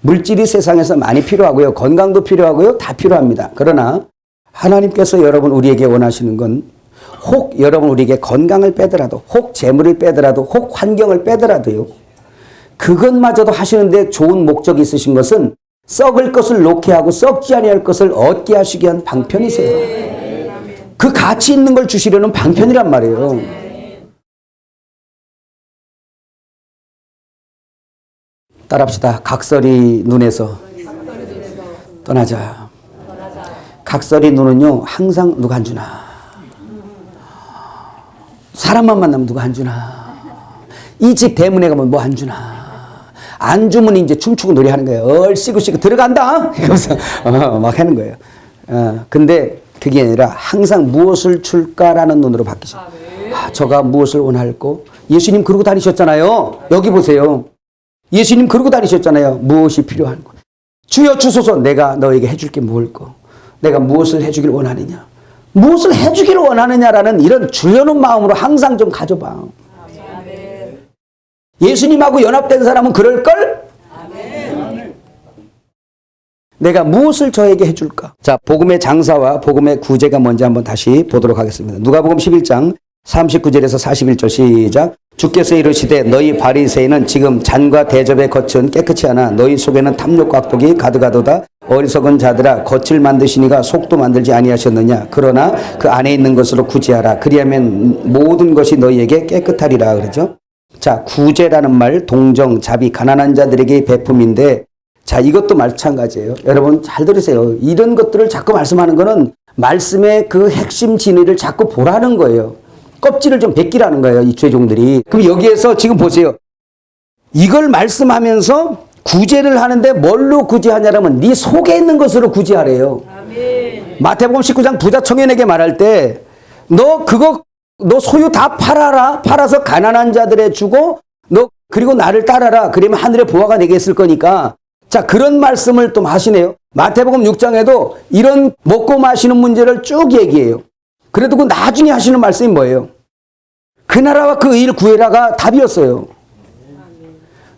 물질이 세상에서 많이 필요하고요. 건강도 필요하고요. 다 필요합니다. 그러나 하나님께서 여러분 우리에게 원하시는 건 혹 여러분 우리에게 건강을 빼더라도 혹 재물을 빼더라도 혹 환경을 빼더라도요. 그것마저도 하시는데 좋은 목적이 있으신 것은 썩을 것을 놓게 하고 썩지 아니할 것을 얻게 하시기 위한 방편이세요. 그 가치 있는 걸 주시려는 방편이란 말이에요. 따라합시다. 각설이 눈에서 떠나자. 각설이 눈은요 항상 누가 안 주나. 사람만 만나면 누가 안 주나. 이 집 대문에 가면 뭐 안 주나. 안 주면 이제 춤추고 노래하는 거예요. 얼씨구씨구 들어간다. 이러면서 막 하는 거예요. 근데 그게 아니라 항상 무엇을 줄까라는 눈으로 바뀌죠. 저가 무엇을 원할고. 예수님 그러고 다니셨잖아요. 여기 보세요. 예수님 그러고 다니셨잖아요. 무엇이 필요한 거. 주여 주소서. 내가 너에게 해줄 게 뭘까. 내가 무엇을 해주길 원하느냐. 무엇을 해주길 원하느냐라는 이런 주려는 마음으로 항상 좀 가져봐. 예수님하고 연합된 사람은 그럴걸? 내가 무엇을 저에게 해줄까? 자, 복음의 장사와 복음의 구제가 뭔지 한번 다시 보도록 하겠습니다. 누가복음 11장 39절에서 41절 시작. 주께서 이르시되 너희 바리새인은 지금 잔과 대접의 겉은 깨끗이 하나 너희 속에는 탐욕과 악독이 가득하도다. 어리석은 자들아 겉을 만드시니가 속도 만들지 아니하셨느냐. 그러나 그 안에 있는 것으로 구제하라. 그리하면 모든 것이 너희에게 깨끗하리라. 그러죠. 자, 구제라는 말 동정, 자비, 가난한 자들에게 베품인데 자, 이것도 마찬가지예요. 여러분 잘 들으세요. 이런 것들을 자꾸 말씀하는 거는 말씀의 그 핵심 진리를 자꾸 보라는 거예요. 껍질을 좀 벗기라는 거예요. 이 죄종들이. 그럼 여기에서 지금 보세요. 이걸 말씀하면서 구제를 하는데 뭘로 구제하냐면 네 속에 있는 것으로 구제하래요. 아멘. 마태복음 19장 부자 청년에게 말할 때 너 소유 다 팔아라. 팔아서 가난한 자들에 주고 너 그리고 나를 따라라. 그러면 하늘의 보화가 내게 있을 거니까. 자, 그런 말씀을 또 하시네요. 마태복음 6장에도 이런 먹고 마시는 문제를 쭉 얘기해요. 그래도 그 나중에 하시는 말씀이 뭐예요? 그 나라와 그 일 구해라가 답이었어요.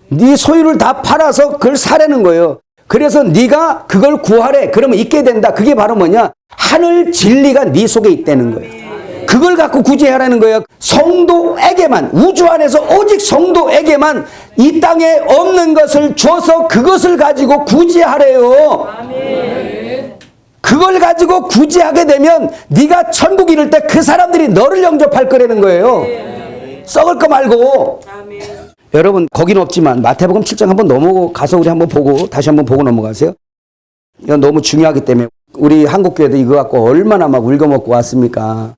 네 소유를 다 팔아서 그걸 사라는 거예요. 그래서 네가 그걸 구하래. 그러면 있게 된다. 그게 바로 뭐냐? 하늘 진리가 네 속에 있다는 거예요. 그걸 갖고 구제하라는 거예요. 성도에게만, 우주 안에서 오직 성도에게만 이 땅에 없는 것을 줘서 그것을 가지고 구제하래요. 아멘. 그걸 가지고 구제하게 되면 네가 천국 이룰 때 그 사람들이 너를 영접할 거라는 거예요. 썩을 거 말고. 아멘. 여러분 거기는 없지만 마태복음 7장 한번 넘어가서 우리 한번 보고 다시 한번 보고 넘어가세요. 이건 너무 중요하기 때문에 우리 한국교회도 이거 갖고 얼마나 막 울거먹고 왔습니까.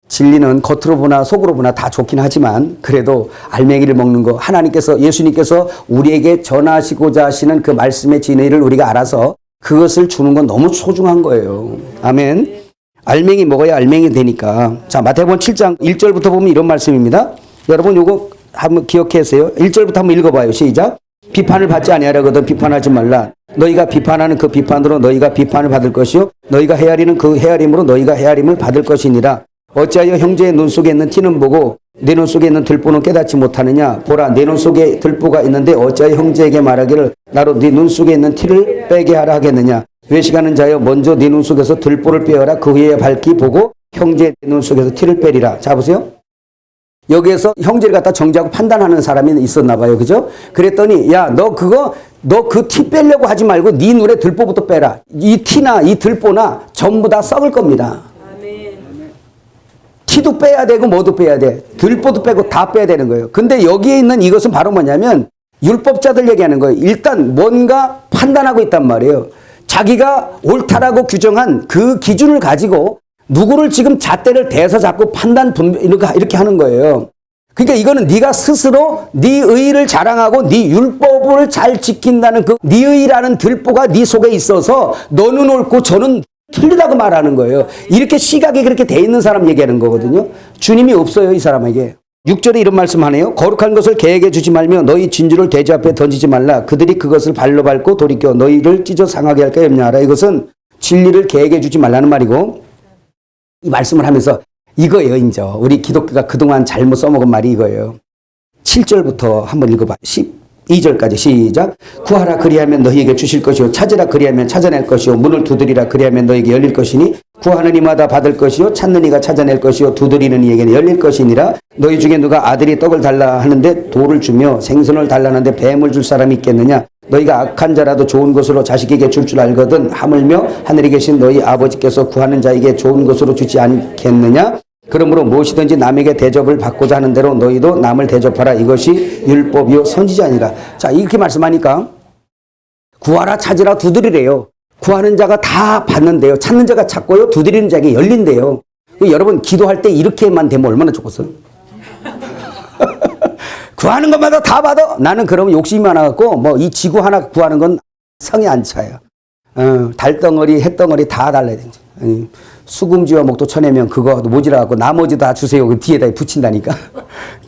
진리는 겉으로 보나 속으로 보나 다 좋긴 하지만 그래도 알맹이를 먹는 거 하나님께서 예수님께서 우리에게 전하시고자 하시는 그 말씀의 진리를 우리가 알아서 그것을 주는 건 너무 소중한 거예요. 아멘. 알맹이 먹어야 알맹이 되니까. 자, 마태복음 7장 1절부터 보면 이런 말씀입니다. 여러분 요거 한번 기억하세요. 1절부터 한번 읽어봐요. 시작. 비판을 받지 아니하려거든 비판하지 말라. 너희가 비판하는 그 비판으로 너희가 비판을 받을 것이요 너희가 헤아리는 그 헤아림으로 너희가 헤아림을 받을 것이니라. 어찌하여 형제의 눈 속에 있는 티는 보고 내 눈 속에 있는 들보는 깨닫지 못하느냐. 보라 내 눈 속에 들보가 있는데 어찌하여 형제에게 말하기를 나로 네 눈 속에 있는 티를 빼게 하라 하겠느냐. 외식하는 자여 먼저 네 눈 속에서 들보를 빼어라. 그 후에 밝히 보고 형제의 눈 속에서 티를 빼리라. 자 보세요. 여기에서 형제를 갖다 정죄하고 판단하는 사람이 있었나 봐요. 그죠? 그랬더니 야 너 그 티 빼려고 하지 말고 네 눈에 들보부터 빼라. 이 티나 이 들보나 전부 다 썩을 겁니다. 티도 빼야 되고 뭐도 빼야 돼. 들보도 빼고 다 빼야 되는 거예요. 근데 여기에 있는 이것은 바로 뭐냐면 율법자들 얘기하는 거예요. 일단 뭔가 판단하고 있단 말이에요. 자기가 옳다라고 규정한 그 기준을 가지고 누구를 지금 잣대를 대서 자꾸 판단 분별 이렇게 하는 거예요. 그러니까 이거는 네가 스스로 네 의의를 자랑하고 네 율법을 잘 지킨다는 그 네 의의라는 들보가 네 속에 있어서 너는 옳고 저는 틀리다고 말하는 거예요. 이렇게 시각이 그렇게 돼 있는 사람 얘기하는 거거든요. 주님이 없어요, 이 사람에게. 6절에 이런 말씀하네요. 거룩한 것을 개에게 주지 말며 너희 진주를 돼지 앞에 던지지 말라. 그들이 그것을 발로 밟고 돌이켜 너희를 찢어 상하게 할까 염려하라. 이것은 진리를 개에게 주지 말라는 말이고, 이 말씀을 하면서 이거예요, 이제. 우리 기독교가 그동안 잘못 써먹은 말이 이거예요. 7절부터 한번 읽어봐. 12절까지 시작. 구하라 그리하면 너희에게 주실 것이요 찾으라 그리하면 찾아낼 것이요 문을 두드리라 그리하면 너희에게 열릴 것이니 구하는 이마다 받을 것이요 찾는 이가 찾아낼 것이요 두드리는 이에게는 열릴 것이니라. 너희 중에 누가 아들이 떡을 달라 하는데 돌을 주며 생선을 달라는데 뱀을 줄 사람이 있겠느냐. 너희가 악한 자라도 좋은 것으로 자식에게 줄 줄 알거든 하물며 하늘에 계신 너희 아버지께서 구하는 자에게 좋은 것으로 주지 않겠느냐. 그러므로 무엇이든지 남에게 대접을 받고자 하는 대로 너희도 남을 대접하라. 이것이 율법이요 선지자니라. 자, 이렇게 말씀하니까 구하라 찾으라 두드리래요. 구하는 자가 다 받는데요. 찾는 자가 찾고요. 두드리는 자에게 열린대요. 여러분 기도할 때 이렇게만 되면 얼마나 좋겠어요. 구하는 것마다 다 받아. 나는 그러면 욕심이 많아갖고 뭐 이 지구 하나 구하는 건 성에 안 차요. 달덩어리 햇덩어리 다 달라야 되지. 수금지와 목도 쳐내면 그거 모자라갖고 나머지 다 주세요. 그 뒤에다 붙인다니까.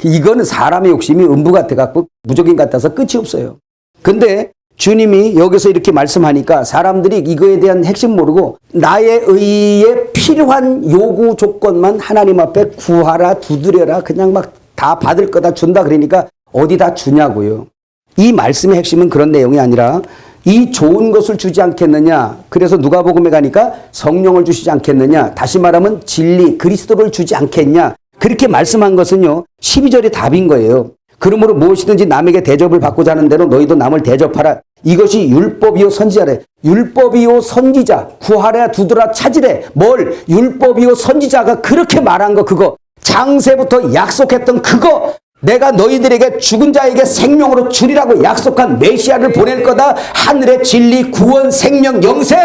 이거는 사람의 욕심이 음부 같아갖고 무적인 같아서 끝이 없어요. 근데 주님이 여기서 이렇게 말씀하니까 사람들이 이거에 대한 핵심 모르고 나의 의에 필요한 요구 조건만 하나님 앞에 구하라 두드려라 그냥 막 다 받을 거다 준다 그러니까 어디다 주냐고요. 이 말씀의 핵심은 그런 내용이 아니라 이 좋은 것을 주지 않겠느냐. 그래서 누가복음에 가니까 성령을 주시지 않겠느냐. 다시 말하면 진리 그리스도를 주지 않겠냐. 그렇게 말씀한 것은요 12절이 답인 거예요. 그러므로 무엇이든지 남에게 대접을 받고자 하는 대로 너희도 남을 대접하라. 이것이 율법이요 선지자래. 율법이요 선지자. 구하라 두드라 찾으래. 뭘 율법이요 선지자가 그렇게 말한 거 그거. 장세부터 약속했던 그거. 내가 너희들에게 죽은 자에게 생명으로 주리라고 약속한 메시아를 보낼 거다. 하늘의 진리 구원 생명 영생.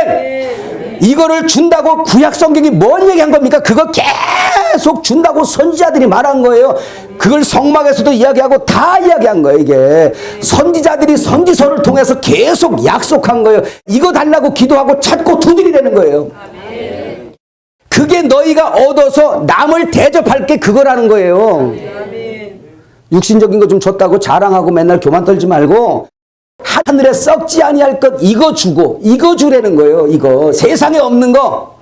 이거를 준다고 구약 성경이 뭘 얘기한 겁니까? 그거 계속 준다고 선지자들이 말한 거예요. 그걸 성막에서도 이야기하고 다 이야기한 거예요. 이게 선지자들이 선지서를 통해서 계속 약속한 거예요. 이거 달라고 기도하고 찾고 두드리라는 거예요. 그게 너희가 얻어서 남을 대접할 게 그거라는 거예요. 육신적인 거 좀 줬다고 자랑하고 맨날 교만 떨지 말고 하늘에 썩지 아니할 것 이거 주고 이거 주라는 거예요. 이거 세상에 없는 거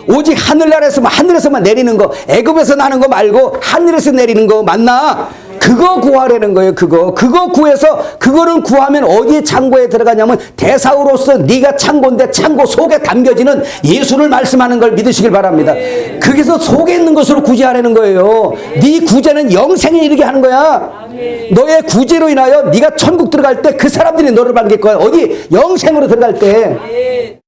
오직 하늘에서만 내리는 거 애굽에서 나는 거 말고 하늘에서 내리는 거 맞나? 그거 구하라는 거예요. 그거 구해서 그거를 구하면 어디에 창고에 들어가냐면 대사우로서 네가 창고인데 창고 속에 담겨지는 예수를 말씀하는 걸 믿으시길 바랍니다. 거기서 속에 있는 것으로 구제하라는 거예요. 네 구제는 영생에 이르게 하는 거야. 너의 구제로 인하여 네가 천국 들어갈 때 그 사람들이 너를 반길 거야. 어디? 영생으로 들어갈 때.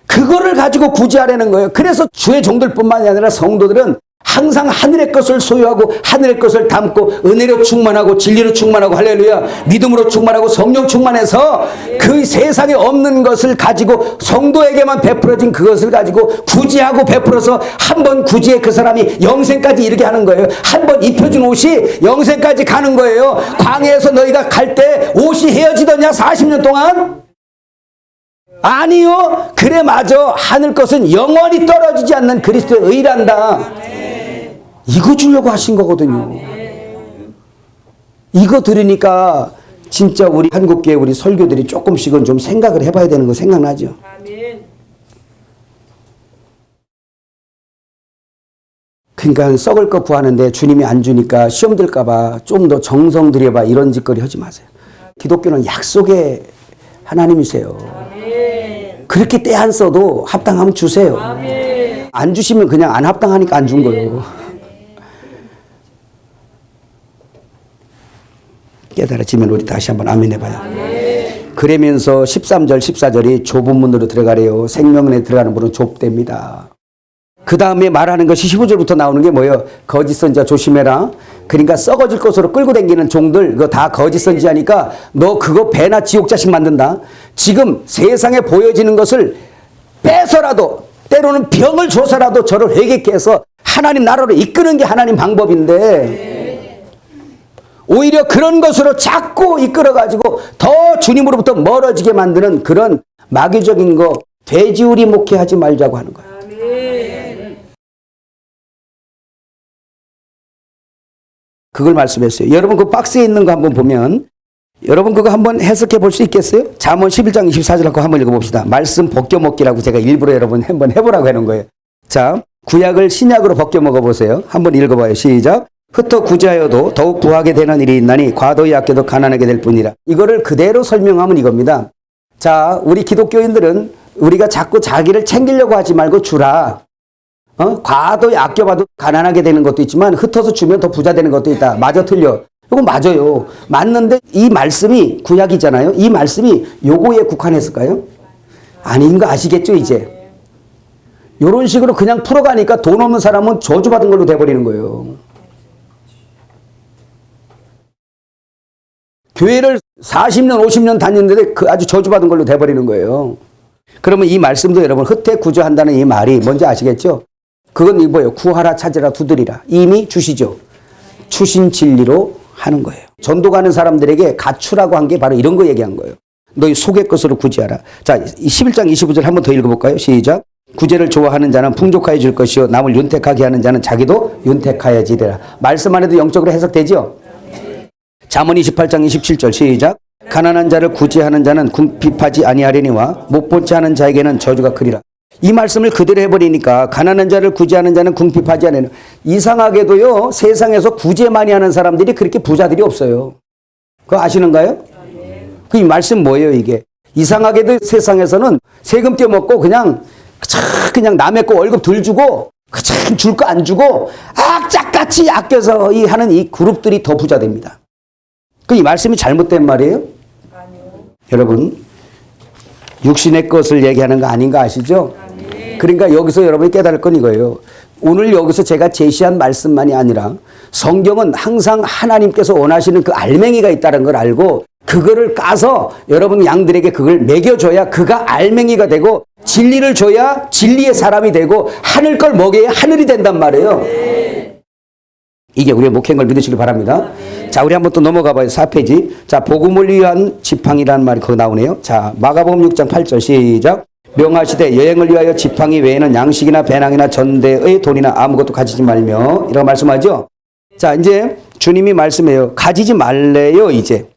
그거를 가지고 구제하라는 거예요. 그래서 주의 종들뿐만이 아니라 성도들은 항상 하늘의 것을 소유하고 하늘의 것을 담고 은혜로 충만하고 진리로 충만하고 할렐루야 믿음으로 충만하고 성령 충만해서 그 세상에 없는 것을 가지고 성도에게만 베풀어진 그것을 가지고 구제하고 베풀어서 한 번 구제해 그 사람이 영생까지 이르게 하는 거예요. 한 번 입혀준 옷이 영생까지 가는 거예요. 광야에서 너희가 갈 때 옷이 헤어지더냐 40년 동안? 아니요. 그래 맞아. 하늘 것은 영원히 떨어지지 않는 그리스도의 의란다. 이거 주려고 하신 거거든요. 이거 들으니까 진짜 우리 한국교회 우리 설교들이 조금씩은 좀 생각을 해봐야 되는 거 생각나죠. 그러니까 썩을 거 구하는데 주님이 안 주니까 시험 들까봐 좀 더 정성 들여봐 이런 짓거리 하지 마세요. 기독교는 약속의 하나님이세요. 그렇게 때 안 써도 합당하면 주세요. 안 주시면 그냥 안 합당하니까 안 준 거예요. 깨달아지면 우리 다시 한번 아멘 해봐요. 그러면서 13절 14절이 좁은 문으로 들어가래요. 생명에 들어가는 문은 좁답니다. 그 다음에 말하는 것이 15절부터 나오는 게 뭐예요? 거짓 선지자 조심해라. 그러니까 썩어질 것으로 끌고 다니는 종들 그거 다 거짓 선지자니까 너 그거 배나 지옥 자식 만든다. 지금 세상에 보여지는 것을 빼서라도 때로는 병을 줘서라도 저를 회개케 해서 하나님 나라로 이끄는 게 하나님 방법인데 오히려 그런 것으로 자꾸 이끌어가지고 더 주님으로부터 멀어지게 만드는 그런 마귀적인 거 돼지우리 목회하지 말자고 하는 거예요. 그걸 말씀했어요. 여러분 그 박스에 있는 거 한번 보면 여러분 그거 한번 해석해 볼 수 있겠어요? 잠언 11장 24절 한번 읽어봅시다. 말씀 벗겨 먹기라고 제가 일부러 여러분 한번 해보라고 하는 거예요. 자, 구약을 신약으로 벗겨 먹어보세요. 한번 읽어봐요. 시작. 흩어 구제하여도 더욱 구하게 되는 일이 있나니 과도히 아껴도 가난하게 될 뿐이라. 이거를 그대로 설명하면 이겁니다. 자, 우리 기독교인들은 우리가 자꾸 자기를 챙기려고 하지 말고 주라. 과도히 아껴봐도 가난하게 되는 것도 있지만 흩어서 주면 더 부자 되는 것도 있다. 맞아 틀려? 이건 맞아요. 맞는데 이 말씀이 구약이잖아요. 이 말씀이 요거에 국한했을까요? 아닌 거 아시겠죠 이제? 이런 식으로 그냥 풀어가니까 돈 없는 사람은 저주받은 걸로 돼버리는 거예요. 교회를 40년 50년 다녔는데 그 아주 저주받은 걸로 돼버리는 거예요. 그러면 이 말씀도 여러분 흩에 구제한다는 이 말이 뭔지 아시겠죠? 그건 이 뭐예요? 구하라 찾으라 두드리라. 이미 주시죠. 추신 진리로 하는 거예요. 전도 가는 사람들에게 갖추라고 한 게 바로 이런 거 얘기한 거예요. 너희 속의 것으로 구제하라. 자, 11장 25절 한번 더 읽어볼까요? 시작. 구제를 좋아하는 자는 풍족하여 줄 것이요 남을 윤택하게 하는 자는 자기도 윤택하여지리라. 말씀 안에도 영적으로 해석되죠? 잠언 28장 27절 시작. 가난한 자를 구제하는 자는 궁핍하지 아니하려니와 못 본 채 하는 자에게는 저주가 크리라. 이 말씀을 그대로 해버리니까 가난한 자를 구제하는 자는 궁핍하지 않으려. 이상하게도요 세상에서 구제 많이 하는 사람들이 그렇게 부자들이 없어요. 그거 아시는가요? 그 이 말씀 뭐예요 이게? 이상하게도 세상에서는 세금 떼먹고 그냥 남의 거 월급 덜 주고 줄 거 안 주고 악착같이 아껴서 하는 이 그룹들이 더 부자 됩니다. 그 이 말씀이 잘못된 말이에요? 여러분 육신의 것을 얘기하는 거 아닌 거 아시죠? 그러니까 여기서 여러분이 깨달을 건 이거예요. 오늘 여기서 제가 제시한 말씀만이 아니라 성경은 항상 하나님께서 원하시는 그 알맹이가 있다는 걸 알고 그거를 까서 여러분 양들에게 그걸 먹여줘야 그가 알맹이가 되고 진리를 줘야 진리의 사람이 되고 하늘 걸 먹여야 하늘이 된단 말이에요. 이게 우리의 목회인 걸 믿으시길 바랍니다. 자, 우리 한번 또 넘어가 봐요. 4페이지. 자, 복음을 위한 지팡이라는 말이 거기 나오네요. 자, 마가복음 6장 8절 시작. 명하시되 여행을 위하여 지팡이 외에는 양식이나 배낭이나 전대의 돈이나 아무것도 가지지 말며 이라고 말씀하죠. 자, 이제 주님이 말씀해요. 가지지 말래요 이제.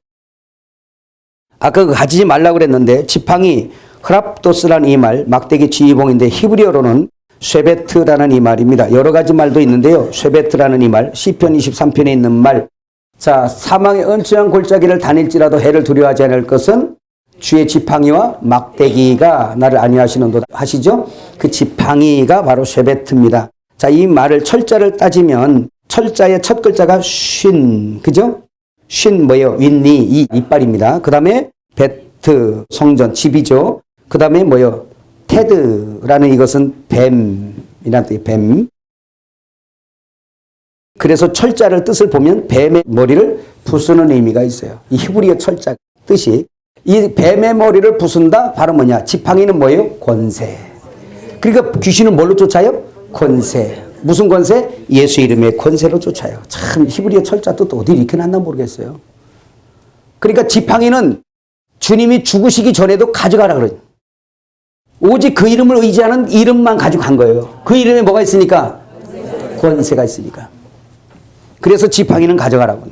아까 그 가지지 말라고 그랬는데 지팡이 흐랍도스라는 이 말 막대기 지휘봉인데 히브리어로는 쉐베트라는 이 말입니다. 여러 가지 말도 있는데요. 쉐베트라는 이 말 시편 23편에 있는 말. 자, 사망의 은추한 골짜기를 다닐지라도 해를 두려워하지 않을 것은 주의 지팡이와 막대기가 나를 안위하시는도다 하시죠. 그 지팡이가 바로 쉐베트입니다. 자, 이 말을 철자를 따지면 철자의 첫 글자가 쉰, 그죠? 쉰 뭐예요? 윗니, 이 이빨입니다. 그 다음에 베트, 성전, 집이죠. 그 다음에 뭐예요? 테드라는 이것은 뱀이라는 뜻이에요. 뱀. 그래서 철자를 뜻을 보면 뱀의 머리를 부수는 의미가 있어요. 이 히브리어 철자 뜻이 이 뱀의 머리를 부순다 바로 뭐냐? 지팡이는 뭐예요? 권세. 그러니까 귀신은 뭘로 쫓아요? 권세. 무슨 권세? 예수 이름의 권세로 쫓아요. 참 히브리어 철자 뜻 어디 이렇게 났나 모르겠어요. 그러니까 지팡이는 주님이 죽으시기 전에도 가져가라 그래요. 오직 그 이름을 의지하는 이름만 가지고 간 거예요. 그 이름에 뭐가 있으니까? 권세가 있으니까. 그래서 지팡이는 가져가라고.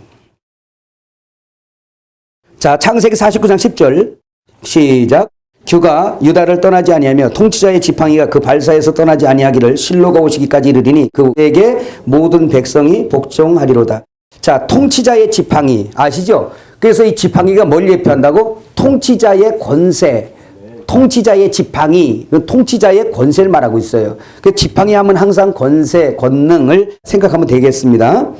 자, 창세기 49장 10절 시작. 규가 유다를 떠나지 아니하며 통치자의 지팡이가 그 발사에서 떠나지 아니하기를 실로가 오시기까지 이르리니 그에게 모든 백성이 복종하리로다. 자, 통치자의 지팡이 아시죠? 그래서 이 지팡이가 뭘 예표한다고? 통치자의 권세, 통치자의 지팡이, 통치자의 권세를 말하고 있어요. 그 지팡이 하면 항상 권세, 권능을 생각하면 되겠습니다.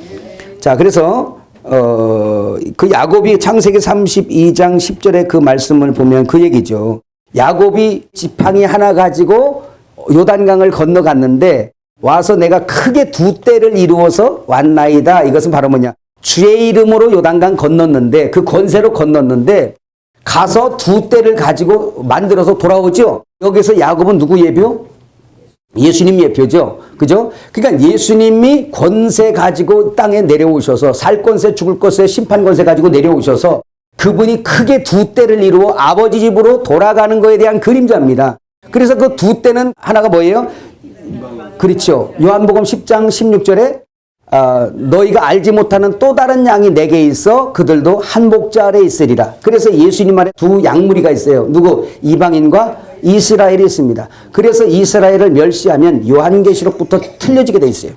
자, 그래서 그 야곱이 창세기 32장 10절에 그 말씀을 보면 그 얘기죠. 야곱이 지팡이 하나 가지고 요단강을 건너갔는데 와서 내가 크게 두 때를 이루어서 왔나이다. 이것은 바로 뭐냐? 주의 이름으로 요단강 건넜는데 그 권세로 건넜는데 가서 두 때를 가지고 만들어서 돌아오죠. 여기서 야곱은 누구 예비요? 예수님 예표죠. 그죠? 그러니까 예수님이 권세 가지고 땅에 내려오셔서 살 권세, 죽을 권세, 심판 권세 가지고 내려오셔서 그분이 크게 두 때를 이루어 아버지 집으로 돌아가는 거에 대한 그림자입니다. 그래서 그 두 때는 하나가 뭐예요? 그렇죠. 요한복음 10장 16절에 너희가 알지 못하는 또 다른 양이 내게 있어 그들도 한 목자 아래 있으리라. 그래서 예수님 안에 두 양무리가 있어요. 누구? 이방인과 이스라엘이 있습니다. 그래서 이스라엘을 멸시하면 요한계시록부터 틀려지게 돼 있어요.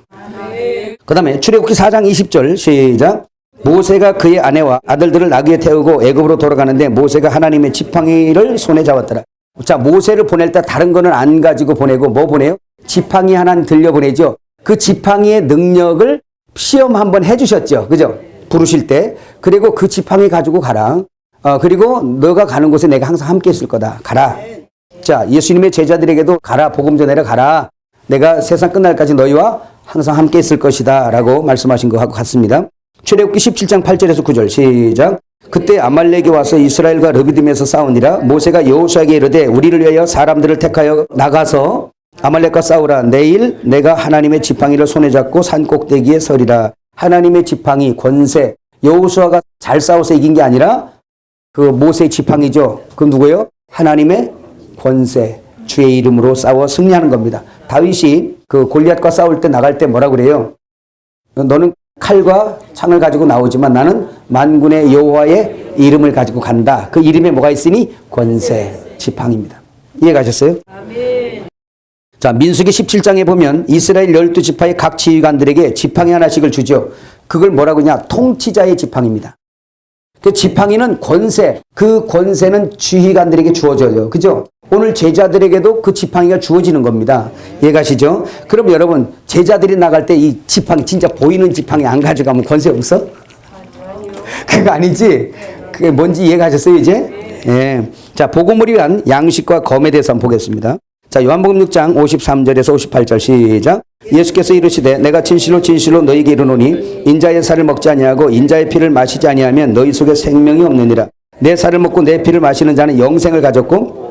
그 다음에 출애굽기 4장 20절 시작. 모세가 그의 아내와 아들들을 나귀에 태우고 애굽으로 돌아가는데 모세가 하나님의 지팡이를 손에 잡았더라. 자, 모세를 보낼 때 다른 거는 안 가지고 보내고 뭐 보내요? 지팡이 하나 들려보내죠. 그 지팡이의 능력을 시험 한번 해주셨죠. 그죠? 부르실 때. 그리고 그 지팡이 가지고 가라. 그리고 너가 가는 곳에 내가 항상 함께 있을 거다. 가라. 자, 예수님의 제자들에게도 가라. 복음 전해라. 가라. 내가 세상 끝날까지 너희와 항상 함께 있을 것이다. 라고 말씀하신 것하고 같습니다. 출애굽기 17장 8절에서 9절 시작. 그때 아말렉이 와서 이스라엘과 르비딤에서 싸우니라. 모세가 여호수아에게 이르되 우리를 위하여 사람들을 택하여 나가서 아말렉과 싸우라. 내일 내가 하나님의 지팡이를 손에 잡고 산 꼭대기에 서리라. 하나님의 지팡이 권세. 여호수아가 잘 싸워서 이긴 게 아니라 그 모세의 지팡이죠. 그 누구예요? 하나님의 권세. 주의 이름으로 싸워 승리하는 겁니다. 다윗이 그 골리앗과 싸울 때 나갈 때 뭐라 그래요? 너는 칼과 창을 가지고 나오지만 나는 만군의 여호와의 이름을 가지고 간다. 그 이름에 뭐가 있으니? 권세, 지팡이입니다. 이해가셨어요? 아멘. 자, 민수기 17장에 보면 이스라엘 12지파의 각 지휘관들에게 지팡이 하나씩을 주죠. 그걸 뭐라고 하냐? 통치자의 지팡이입니다. 그 지팡이는 권세, 그 권세는 지휘관들에게 주어져요. 그죠? 오늘 제자들에게도 그 지팡이가 주어지는 겁니다. 이해가시죠? 그럼 여러분, 제자들이 나갈 때 이 지팡이, 진짜 보이는 지팡이 안 가져가면 권세 없어? 그거 아니지? 그게 뭔지 이해가셨어요, 이제? 예. 자, 복음을 위한 양식과 검에 대해서 한번 보겠습니다. 자, 요한복음 6장 53절에서 58절 시작. 예수께서 이르시되 내가 진실로 진실로 너희에게 이르노니 인자의 살을 먹지 아니하고 인자의 피를 마시지 아니하면 너희 속에 생명이 없느니라. 내 살을 먹고 내 피를 마시는 자는 영생을 가졌고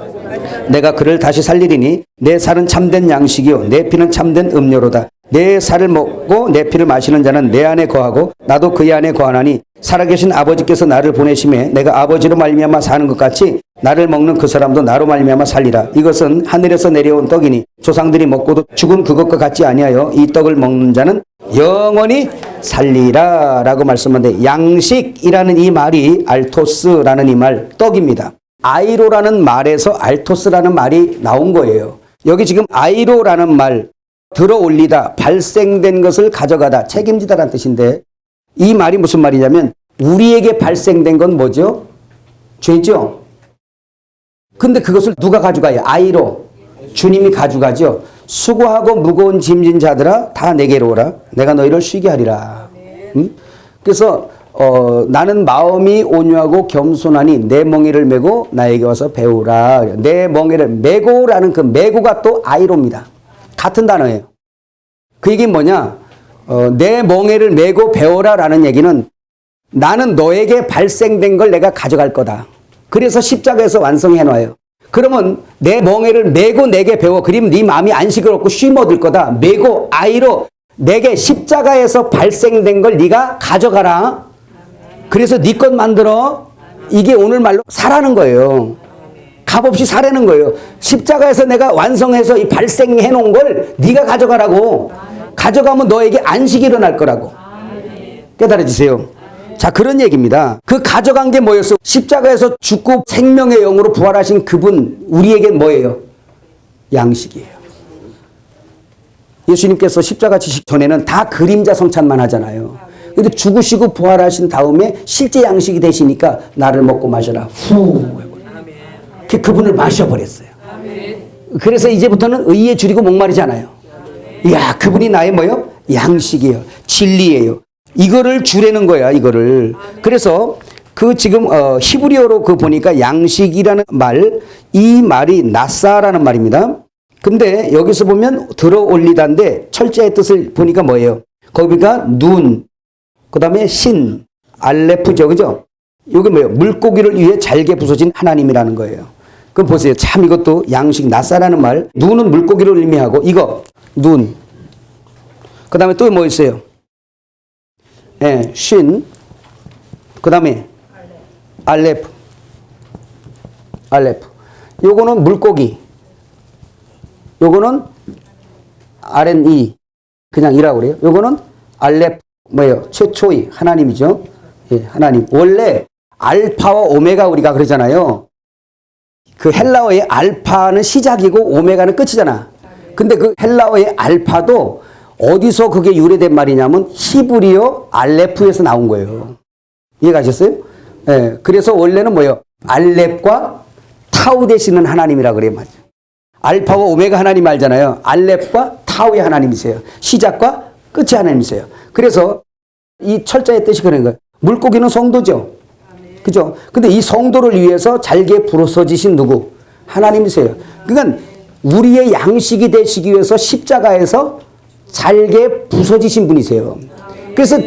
내가 그를 다시 살리리니 내 살은 참된 양식이요 내 피는 참된 음료로다. 내 살을 먹고 내 피를 마시는 자는 내 안에 거하고 나도 그의 안에 거하나니 살아계신 아버지께서 나를 보내심에 내가 아버지로 말미암아 사는 것 같이 나를 먹는 그 사람도 나로 말미암아 살리라. 이것은 하늘에서 내려온 떡이니 조상들이 먹고도 죽은 그것과 같지 아니하여 이 떡을 먹는 자는 영원히 살리라 라고 말씀하는데, 양식이라는 이 말이 알토스라는 이 말, 떡입니다. 아이로라는 말에서 알토스라는 말이 나온 거예요. 여기 지금 아이로라는 말, 들어 올리다, 발생된 것을 가져가다, 책임지다라는 뜻인데, 이 말이 무슨 말이냐면 우리에게 발생된 건 뭐죠? 죄죠. 근데 그것을 누가 가져가요? 아이로. 주님이 가져가죠. 수고하고 무거운 짐진 자들아 다 내게로 오라. 내가 너희를 쉬게 하리라. 그래서 나는 마음이 온유하고 겸손하니 내 멍에를 메고 나에게 와서 배우라. 내 멍에를 메고라는 그 메고가 또 아이로입니다. 같은 단어예요. 그 얘기는 뭐냐? 내 멍에를 메고 배워라라는 얘기는 나는 너에게 발생된 걸 내가 가져갈 거다. 그래서 십자가에서 완성해놔요. 그러면 내 멍에를 메고 내게 배워. 그러면 네 마음이 안식을 얻고 쉼 얻을 거다. 메고 아이로 내게 십자가에서 발생된 걸 네가 가져가라. 그래서 네 것 만들어. 이게 오늘 말로 사라는 거예요. 값없이 사라는 거예요. 십자가에서 내가 완성해서 이 발생해 놓은 걸 네가 가져가라고. 가져가면 너에게 안식이 일어날 거라고. 깨달아지세요. 자, 그런 얘기입니다. 그 가져간 게 뭐였어? 십자가에서 죽고 생명의 영으로 부활하신 그분, 우리에게 뭐예요? 양식이에요. 예수님께서 십자가 지식 전에는 다 그림자 성찬만 하잖아요. 근데 죽으시고 부활하신 다음에 실제 양식이 되시니까 나를 먹고 마셔라. 후. 그분을 마셔버렸어요. 그래서 이제부터는 의에 줄이고 목마르잖아요. 이야, 그분이 나의 뭐요? 양식이에요. 진리예요. 이거를 주라는 거야, 이거를. 그래서 그 지금 히브리어로 그 보니까 양식이라는 말, 이 말이 나사라는 말입니다. 근데 여기서 보면 들어 올리다인데 철자의 뜻을 보니까 뭐예요? 거기가 눈, 그 다음에 신, 알레프죠, 그죠? 이게 뭐예요? 물고기를 위해 잘게 부서진 하나님이라는 거예요. 그럼 보세요. 참 이것도 양식, 낫사라는 말. 눈은 물고기를 의미하고 이거 눈. 그 다음에 또 뭐 있어요? 예, 쉰. 그 다음에 알레프. 알레프. 요거는 물고기. 요거는 RNE. 그냥 이라고 그래요. 요거는 알레프. 뭐예요? 최초의 하나님이죠. 예, 하나님. 원래 알파와 오메가 우리가 그러잖아요. 그 헬라어의 알파는 시작이고 오메가는 끝이잖아. 근데 그 헬라어의 알파도 어디서 그게 유래된 말이냐면 히브리어 알레프에서 나온 거예요. 이해가셨어요? 예. 그래서 원래는 뭐예요? 알렙과 타우 되시는 하나님이라 그래요. 맞죠? 알파와 오메가 하나님 알잖아요. 알렙과 타우의 하나님이세요. 시작과 끝이 하나님이세요. 그래서 이 철자의 뜻이 그런 거예요. 물고기는 성도죠. 그죠? 근데 이 성도를 위해서 잘게 부서지신 누구? 하나님이세요. 그러니까 우리의 양식이 되시기 위해서 십자가에서 잘게 부서지신 분이세요. 그래서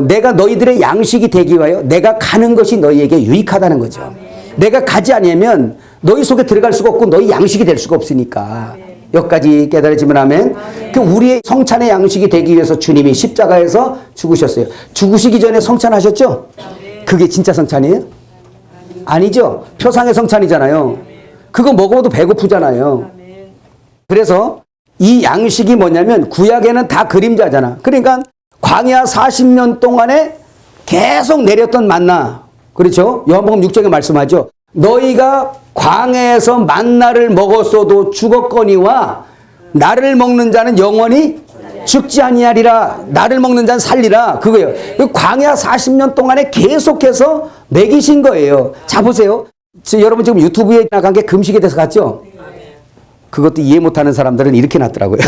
내가 너희들의 양식이 되기 위하여 내가 가는 것이 너희에게 유익하다는 거죠. 내가 가지 않으면 너희 속에 들어갈 수가 없고 너희 양식이 될 수가 없으니까. 여기까지 깨달아지면 아멘. 그 우리의 성찬의 양식이 되기 위해서 주님이 십자가에서 죽으셨어요. 죽으시기 전에 성찬하셨죠? 그게 진짜 성찬이에요? 아니죠. 표상의 성찬이잖아요. 그거 먹어도 배고프잖아요. 그래서 이 양식이 뭐냐면 구약에는 다 그림자잖아. 그러니까 광야 40년 동안에 계속 내렸던 만나. 그렇죠? 요한복음 6장에 말씀하죠. 너희가 광야에서 만나를 먹었어도 죽었거니와 나를 먹는 자는 영원히 죽지 아니하리라. 나를 먹는 자는 살리라. 그거예요. 광야 40년 동안에 계속해서 먹이신 거예요. 자 보세요. 여러분 지금 유튜브에 나간 게 금식에 대해서 갔죠? 그것도 이해 못하는 사람들은 이렇게 놨더라고요.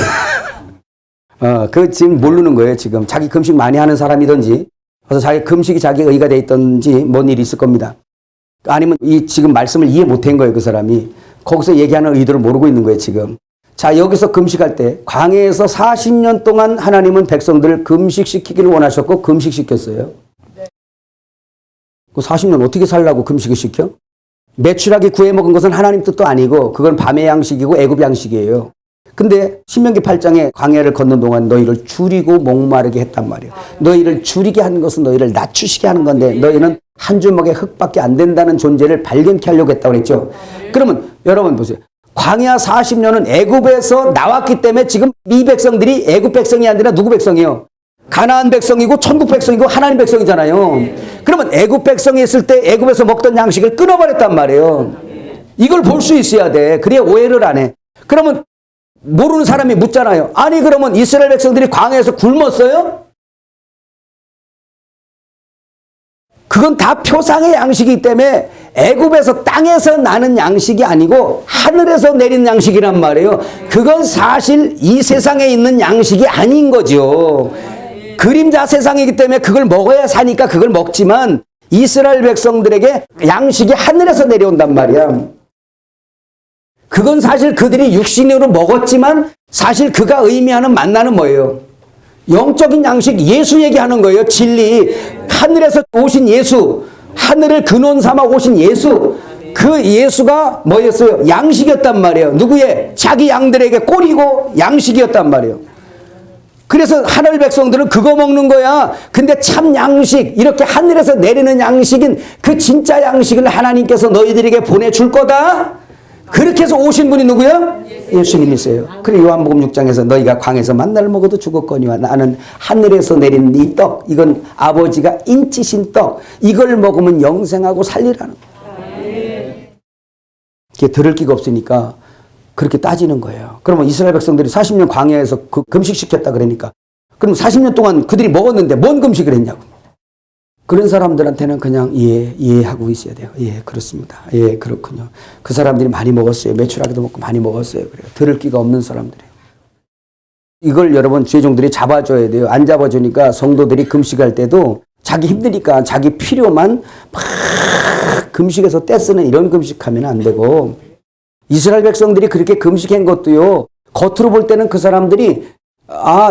그 지금 모르는 거예요. 지금 자기 금식 많이 하는 사람이든지 그래서 자기 금식이 자기 의가 돼 있든지 뭔 일이 있을 겁니다. 아니면 이 지금 말씀을 이해 못한 거예요. 그 사람이 거기서 얘기하는 의도를 모르고 있는 거예요. 지금. 자 여기서 금식할 때 광야에서 40년 동안 하나님은 백성들을 금식시키기를 원하셨고 금식시켰어요. 그 40년 어떻게 살라고 금식을 시켜? 매출하게 구해 먹은 것은 하나님 뜻도 아니고 그건 밤의 양식이고 애굽 양식이에요. 근데 신명기 8장에 광야를 걷는 동안 너희를 줄이고 목마르게 했단 말이에요. 너희를 줄이게 한 것은 너희를 낮추시게 하는 건데 너희는 한 주먹의 흙밖에 안 된다는 존재를 발견케 하려고 했다고 그랬죠. 그러면 여러분 보세요. 광야 40년은 애굽에서 나왔기 때문에 지금 이 백성들이 애굽 백성이 아니라 누구 백성이에요? 가나안 백성이고 천국 백성이고 하나님 백성이잖아요. 그러면 애굽 백성이 있을 때 애굽에서 먹던 양식을 끊어버렸단 말이에요. 이걸 볼 수 있어야 돼. 그래야 오해를 안 해. 그러면 모르는 사람이 묻잖아요. 아니 그러면 이스라엘 백성들이 광야에서 굶었어요? 그건 다 표상의 양식이기 때문에 애굽에서 땅에서 나는 양식이 아니고 하늘에서 내린 양식이란 말이에요. 그건 사실 이 세상에 있는 양식이 아닌 거죠. 그림자 세상이기 때문에 그걸 먹어야 사니까 그걸 먹지만 이스라엘 백성들에게 양식이 하늘에서 내려온단 말이야. 그건 사실 그들이 육신으로 먹었지만 사실 그가 의미하는 만나는 뭐예요? 영적인 양식, 예수 얘기하는 거예요. 진리. 하늘에서 오신 예수. 하늘을 근원 삼아 오신 예수. 그 예수가 뭐였어요? 양식이었단 말이에요. 누구의? 자기 양들에게 꼴이고 양식이었단 말이에요. 그래서 하늘 백성들은 그거 먹는 거야. 근데 참 양식, 이렇게 하늘에서 내리는 양식인 그 진짜 양식을 하나님께서 너희들에게 보내줄 거다. 그렇게 해서 오신 분이 누구야? 예수님이세요. 그래 요한복음 6장에서 너희가 광야에서 만나를 먹어도 죽었거니와 나는 하늘에서 내린 이 떡, 이건 아버지가 인치신 떡, 이걸 먹으면 영생하고 살리라는 거예요. 그게 들을 기가 없으니까 그렇게 따지는 거예요. 그러면 이스라엘 백성들이 40년 광야에서 금식시켰다 그러니까 그럼 40년 동안 그들이 먹었는데 뭔 금식을 했냐고. 그런 사람들한테는 그냥 이해하고 있어야 돼요. 예, 그렇습니다. 예, 그렇군요. 그 사람들이 많이 먹었어요. 매출하기도 먹고 많이 먹었어요. 그래요. 들을 기가 없는 사람들이에요. 이걸 여러분 죄종들이 잡아줘야 돼요. 안 잡아주니까 성도들이 금식할 때도 자기 힘드니까 자기 필요만 막 금식해서 떼쓰는 이런 금식하면 안 되고 이스라엘 백성들이 그렇게 금식한 것도요. 겉으로 볼 때는 그 사람들이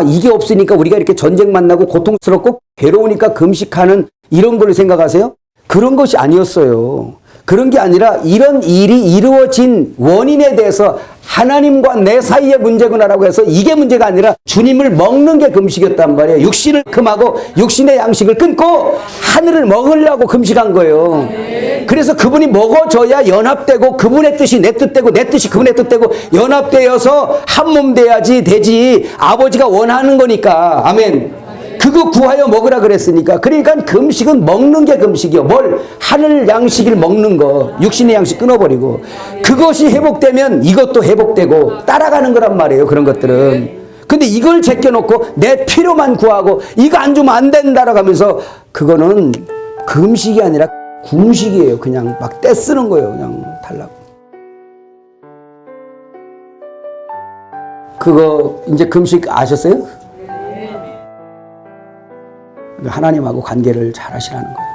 이게 없으니까 우리가 이렇게 전쟁 만나고 고통스럽고 괴로우니까 금식하는 이런 걸 생각하세요? 그런 것이 아니었어요. 그런 게 아니라 이런 일이 이루어진 원인에 대해서 하나님과 내 사이의 문제구나라고 해서 이게 문제가 아니라 주님을 먹는 게 금식이었단 말이에요. 육신을 금하고 육신의 양식을 끊고 하늘을 먹으려고 금식한 거예요. 그래서 그분이 먹어줘야 연합되고 그분의 뜻이 내 뜻되고 내 뜻이 그분의 뜻되고 연합되어서 한 몸 돼야지 되지. 아버지가 원하는 거니까. 아멘. 그거 구하여 먹으라 그랬으니까. 그러니까 금식은 먹는 게 금식이요. 뭘? 하늘 양식을 먹는 거. 육신의 양식 끊어버리고. 그것이 회복되면 이것도 회복되고 따라가는 거란 말이에요. 그런 것들은. 근데 이걸 제껴놓고 내 필요만 구하고 이거 안 주면 안 된다라고 하면서 그거는 금식이 아니라 궁식이에요. 그냥 막 떼쓰는 거예요. 그냥 달라고. 그거 이제 금식 아셨어요? 하나님하고 관계를 잘 하시라는 거예요.